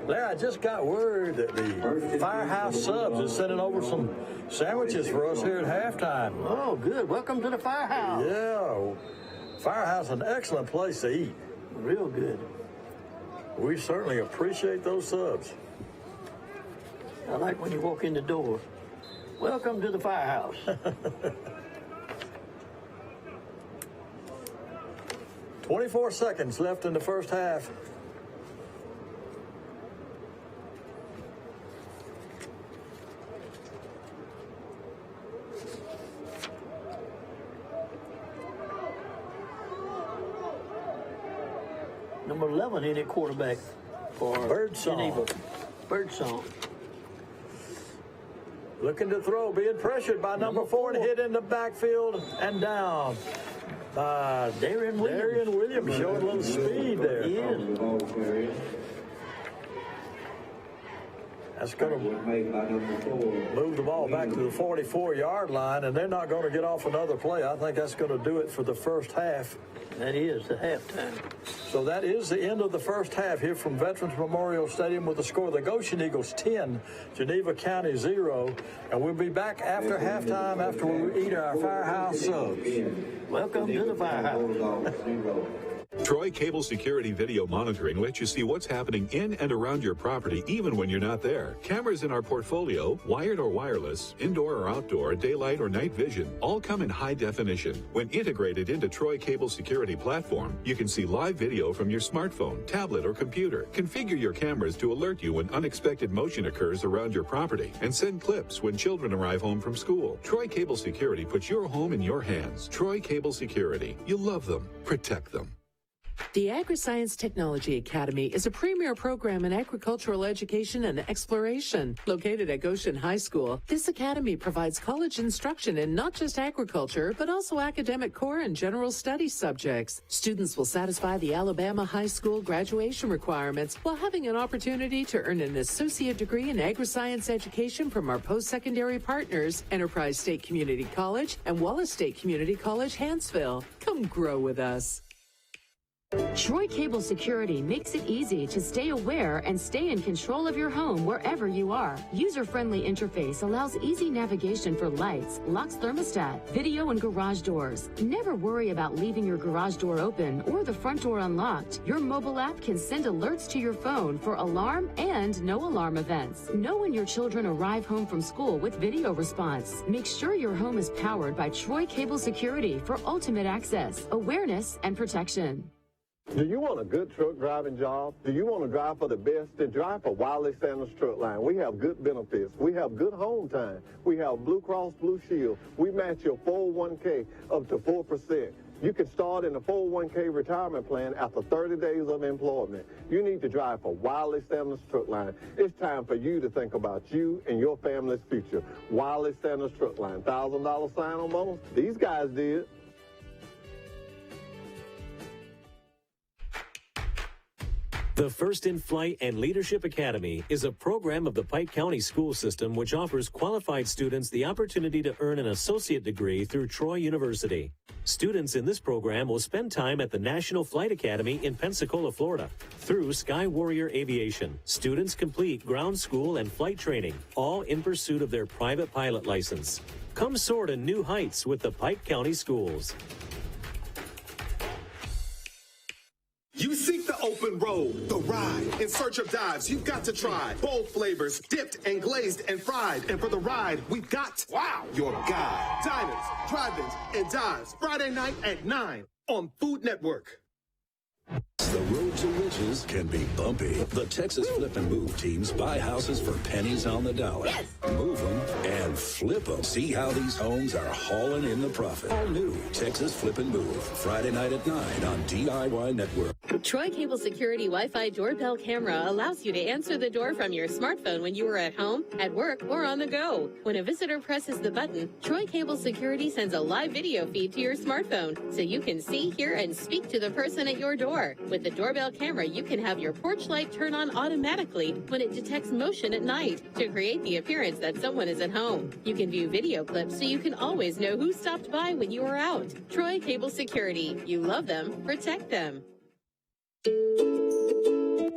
Larry, I just got word that the Firehouse Subs is sending over some sandwiches for us here at halftime. Oh, good. Welcome to the Firehouse. Yeah. Firehouse, an excellent place to eat. Real good. We certainly appreciate those subs. I like when you walk in the door. Welcome to the Firehouse. 24 seconds left in the first half. Number 11 in at quarterback for Geneva. Birdsong. Looking to throw, being pressured by number 4 and hit in the backfield and down. Darian Williams showing a little speed there. He is. That's going to move the ball back to the 44-yard line, and they're not going to get off another play. I think that's going to do it for the first half. That is the halftime. So that is the end of the first half here from Veterans Memorial Stadium with the score: the Goshen Eagles 10, Geneva County 0. And we'll be back after halftime after we eat our Firehouse subs. Welcome to the Firehouse. Troy Cable Security Video Monitoring lets you see what's happening in and around your property even when you're not there. Cameras in our portfolio, wired or wireless, indoor or outdoor, daylight or night vision, all come in high definition. When integrated into Troy Cable Security Platform, you can see live video from your smartphone, tablet, or computer. Configure your cameras to alert you when unexpected motion occurs around your property, and send clips when children arrive home from school. Troy Cable Security puts your home in your hands. Troy Cable Security. You love them. Protect them. The Agri-Science Technology Academy is a premier program in agricultural education and exploration. Located at Goshen High School, this academy provides college instruction in not just agriculture, but also academic core and general studies subjects. Students will satisfy the Alabama High School graduation requirements while having an opportunity to earn an associate degree in agri-science education from our post-secondary partners, Enterprise State Community College and Wallace State Community College, Hanceville. Come grow with us. Troy Cable Security makes it easy to stay aware and stay in control of your home wherever you are. User-friendly interface allows easy navigation for lights, locks thermostat, video, and garage doors. Never worry about leaving your garage door open or the front door unlocked. Your mobile app can send alerts to your phone for alarm and no alarm events. Know when your children arrive home from school with video response. Make sure your home is powered by Troy Cable Security for ultimate access, awareness, and protection. Do you want a good truck driving job? Do you want to drive for the best? Then drive for Wiley Sanders Truck Line. We have good benefits. We have good home time. We have Blue Cross Blue Shield. We match your 401k up to 4%. You can start in a 401k retirement plan after 30 days of employment. You need to drive for Wiley Sanders Truck Line. It's time for you to think about you and your family's future. Wiley Sanders Truck Line. $1,000 sign-on bonus? These guys did. The First in Flight and Leadership Academy is a program of the Pike County School System which offers qualified students the opportunity to earn an associate degree through Troy University. Students in this program will spend time at the National Flight Academy in Pensacola, Florida. Through Sky Warrior Aviation, students complete ground school and flight training, all in pursuit of their private pilot license. Come soar to new heights with the Pike County Schools. You seek the open road, the ride. In search of dives, you've got to try bold flavors, dipped and glazed and fried. And for the ride, we've got, your guide. Diners, drive-ins, and dives. Friday night at 9 on Food Network. The road to riches can be bumpy. The Texas Flip and Move teams buy houses for pennies on the dollar. Yes. Move them and flip them. See how these homes are hauling in the profit. All new Texas Flip and Move. Friday night at 9 on DIY Network. Troy Cable Security Wi-Fi doorbell camera allows you to answer the door from your smartphone when you are at home, at work, or on the go. When a visitor presses the button, Troy Cable Security sends a live video feed to your smartphone so you can see, hear, and speak to the person at your door. With the doorbell camera, you can have your porch light turn on automatically when it detects motion at night to create the appearance that someone is at home. You can view video clips so you can always know who stopped by when you are out. Troy Cable Security. You love them, protect them.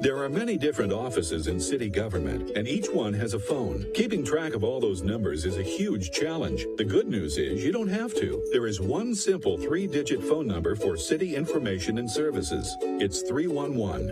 There are many different offices in city government, and each one has a phone. Keeping track of all those numbers is a huge challenge. The good news is you don't have to. There is one simple 3-digit phone number for city information and services. It's 311.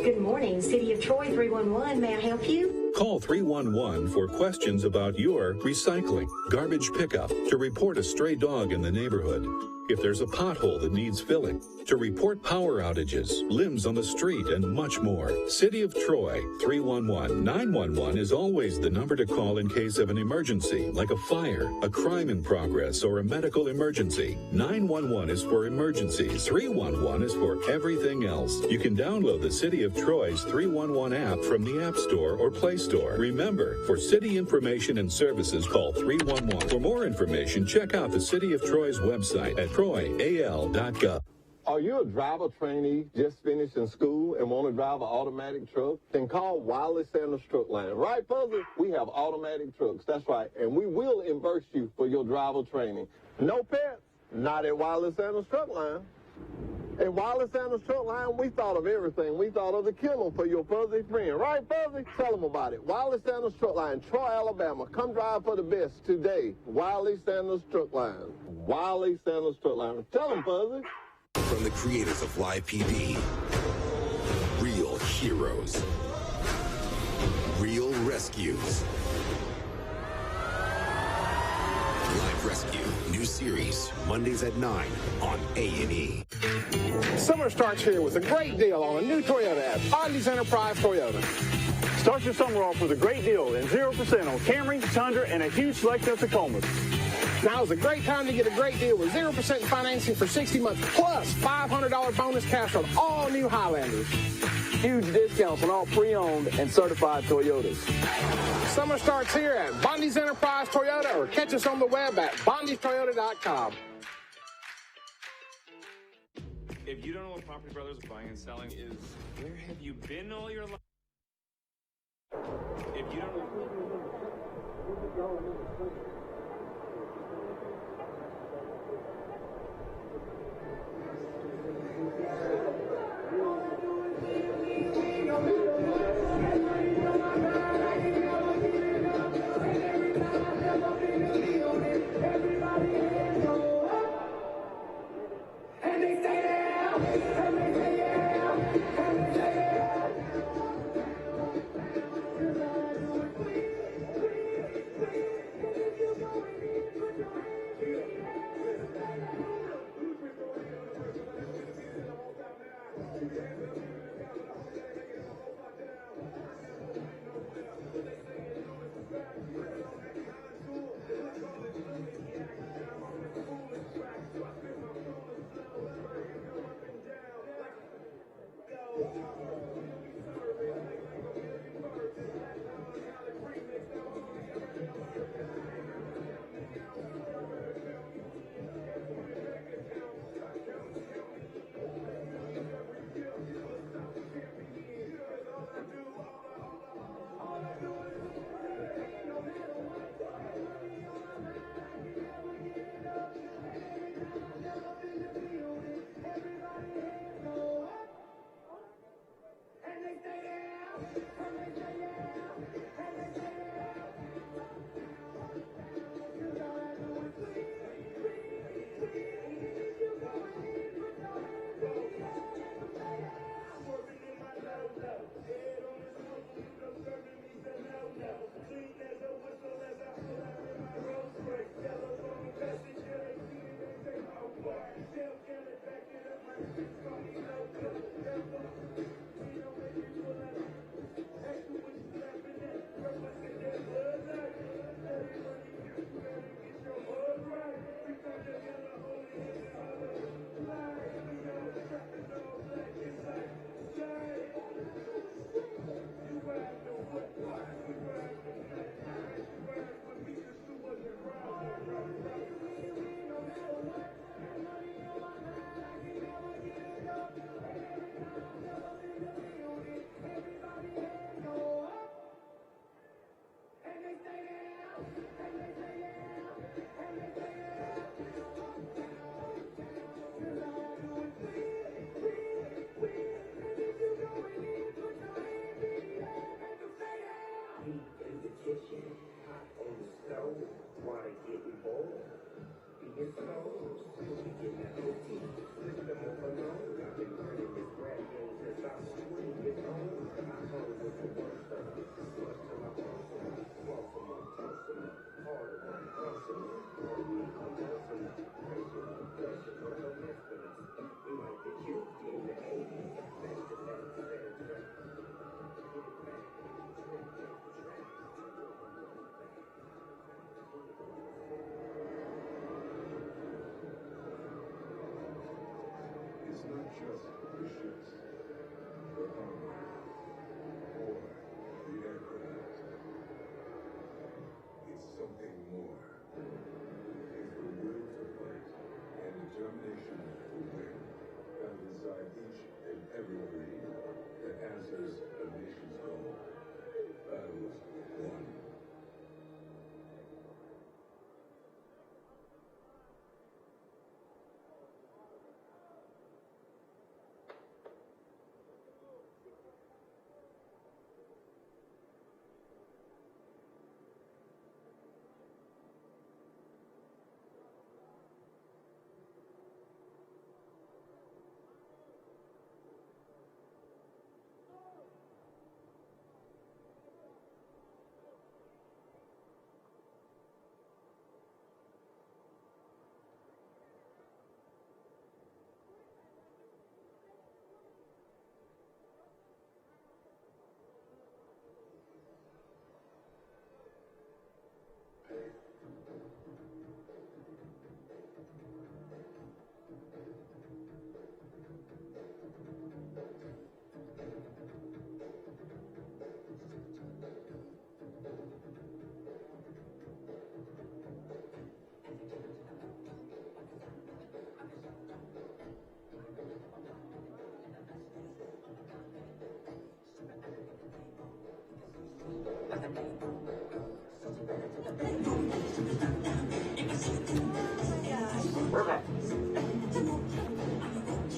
Good morning, City of Troy 311. May I help you? Call 311 for questions about your recycling, garbage pickup, to report a stray dog in the neighborhood. If there's a pothole that needs filling, to report power outages, limbs on the street, and much more. City of Troy, 311. 911 is always the number to call in case of an emergency, like a fire, a crime in progress, or a medical emergency. 911 is for emergencies. 311 is for everything else. You can download the City of Troy's 311 app from the App Store or Play Store. Remember, for city information and services, call 311. For more information, check out the City of Troy's website at troyal.gov. Are you a driver trainee just finished in school and want to drive an automatic truck? Then call Wiley Sanders Truck Line. Right, Fuzzy? We have automatic trucks. That's right. And we will reimburse you for your driver training. No pets? Not at Wiley Sanders Truck Line. At Wiley Sanders Truck Line, we thought of everything. We thought of the killer for your fuzzy friend. Right, Fuzzy? Tell them about it. Wiley Sanders Truck Line, Troy, Alabama. Come drive for the best today. Wiley Sanders Truck Line. Wiley Sanders Truck Line. Tell them, Fuzzy. From the creators of Live PD, real heroes, real rescues. Live Rescue, new series, Mondays at 9 on A&E. Summer starts here with a great deal on a new Toyota at Bondi's Enterprise Toyota. Start your summer off with a great deal and 0% on Camry, Tundra, and a huge selection of Tacomas. Now is a great time to get a great deal with 0% financing for 60 months, plus $500 bonus cash on all new Highlanders. Huge discounts on all pre-owned and certified Toyotas. Summer starts here at Bondi's Enterprise Toyota, or catch us on the web at bondistoyota.com. If you don't know what Property Brothers Buying and Selling is, where have you been all your life? If you don't know...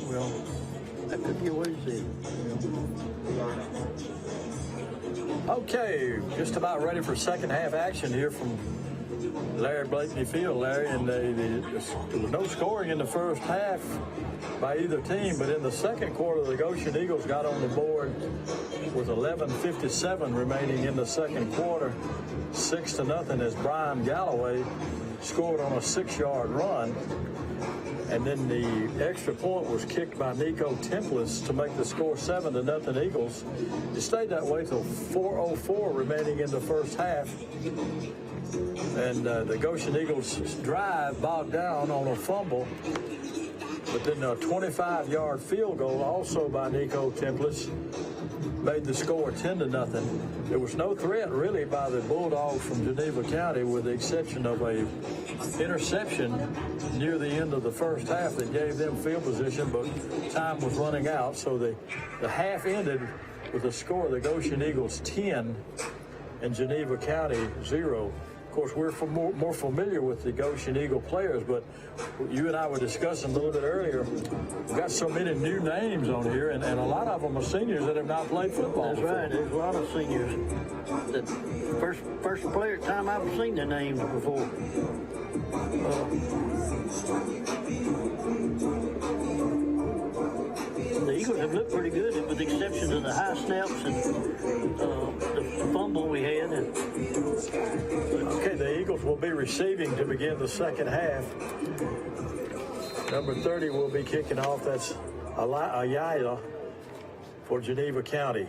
Well, that could be what he said. Okay, just about ready for second half action here from Larry Blakeney Field, Larry, and there was no scoring in the first half by either team, but in the second quarter, the Goshen Eagles got on the board with 11:57 remaining in the second quarter, 6-0, as Brian Galloway scored on a 6-yard run. And then the extra point was kicked by Nico Templis to make the score 7-0 Eagles. It stayed that way till 4:04 remaining in the first half. And the Goshen Eagles drive bogged down on a fumble. But then a 25-yard field goal also by Nico Templis made the score 10-0. There was no threat really by the Bulldogs from Geneva County, with the exception of a interception near the end of the first half that gave them field position, but time was running out. So the half ended with the score of the Goshen Eagles 10 and Geneva County 0. Of course, we're more familiar with the Goshen Eagle players, but you and I were discussing a little bit earlier, we've got so many new names on here, and a lot of them are seniors that have not played football That's before. right. There's a lot of seniors. The first player time I've seen their names before. The Eagles have looked pretty good, with the exception of the high snaps and the fumble we had. Okay, the Eagles will be receiving to begin the second half. Number 30 will be kicking off. That's Ayala. for Geneva County.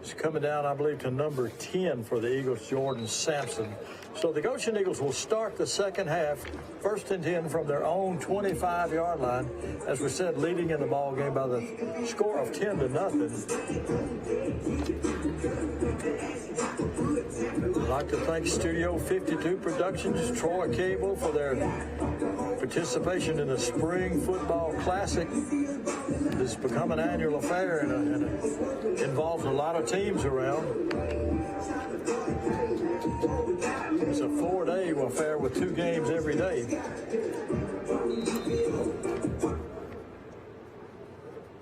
It's coming down, I believe, to number 10 for the Eagles, Jordan Sampson. So the Goshen Eagles will start the second half, 1st and 10 from their own 25-yard line. As we said, leading in the ball game by the score of 10-0. I'd like to thank Studio 52 Productions, Troy Cable, for their participation in the Spring Football Classic. This has become an annual affair and it involves a lot of teams around. It's a 4-day affair with 2 games every day.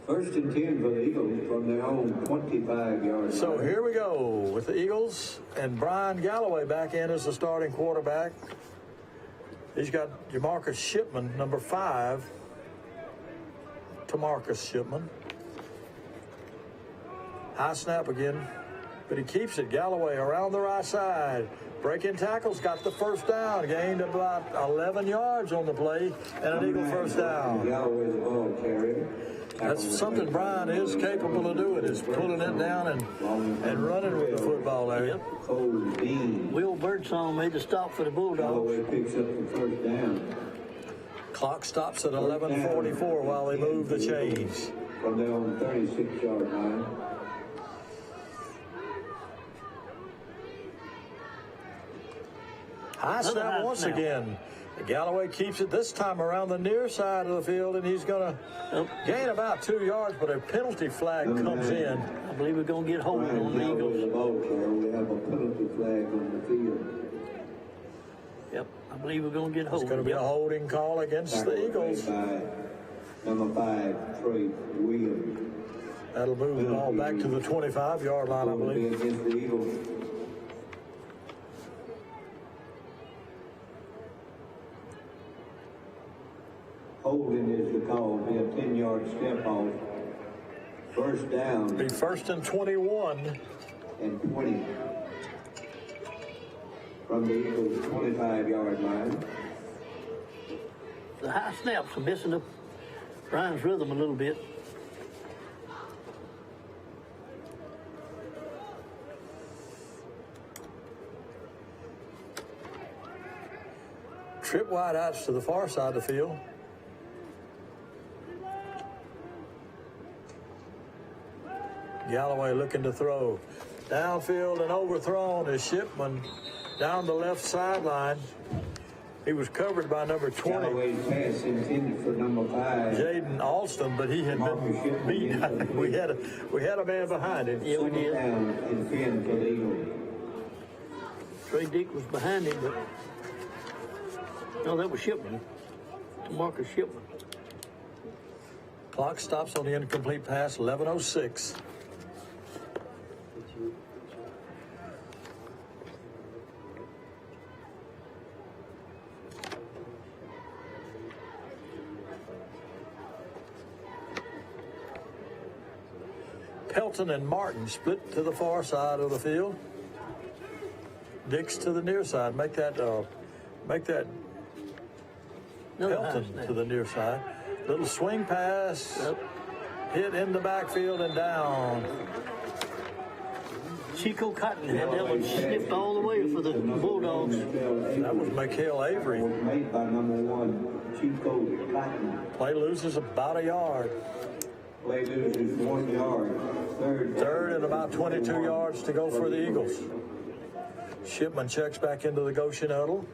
First and 10 for the Eagles from their own 25-yard line. So here we go with the Eagles and Brian Galloway back in as the starting quarterback. He's got Jamarcus Shipman, number 5. Tamarcus Shipman. High snap again, but he keeps it. Galloway around the right side. Breaking tackles, got the first down. Gained about 11 yards on the play, and an Eagle first down. Galloway, the ball carrier. That's something Brian is capable of doing, is pulling it down and running with the football there. Yep. Will Birdsong made the stop for the Bulldogs. Galloway picks up the first down. Clock stops at 11:44 while they move the chains. From their own 36-yard line. High snap once again. Galloway keeps it this time around the near side of the field, and he's going to gain about 2 yards, but a penalty flag comes in. I believe we're going to get hold on the Eagles. We have a penalty flag on the field. Yep, I believe we're going to get hold. It's going to be a holding call against the Eagles. Number 5, Trey Williams. That'll move the ball back to the 25-yard line, I believe. Against the Eagles. Holding is the call. Be a 10-yard step off. First down. Be 1st and 21. And 20. From the Eagles' 25-yard line. The high snaps are messing up Brian's rhythm a little bit. Trip wideouts to the far side of the field. Galloway looking to throw. Downfield and overthrown is Shipman down the left sideline. He was covered by number 20. Galloway's pass intended for number 5. Jaden Alston, but he had been beat. we had a man behind him. Yeah, we did. Down and 10 for the Eagles. Trey Dick was behind him, but no, that was Shipman. Marcus Shipman. Clock stops on the incomplete pass, 11:06. Pelton and Martin split to the far side of the field. Dix to the near side. Make that Pelton to the near side. Little swing pass. Yep. Hit in the backfield and down. Chico Cotton had that one snipped all the way for the Bulldogs. That was Mikhail Avery. Made by number 1, Chico Cotton. Play loses about a yard. Play loses 1 yard. Third and about 22 yards to go for the Eagles. Shipman checks back into the Goshen huddle.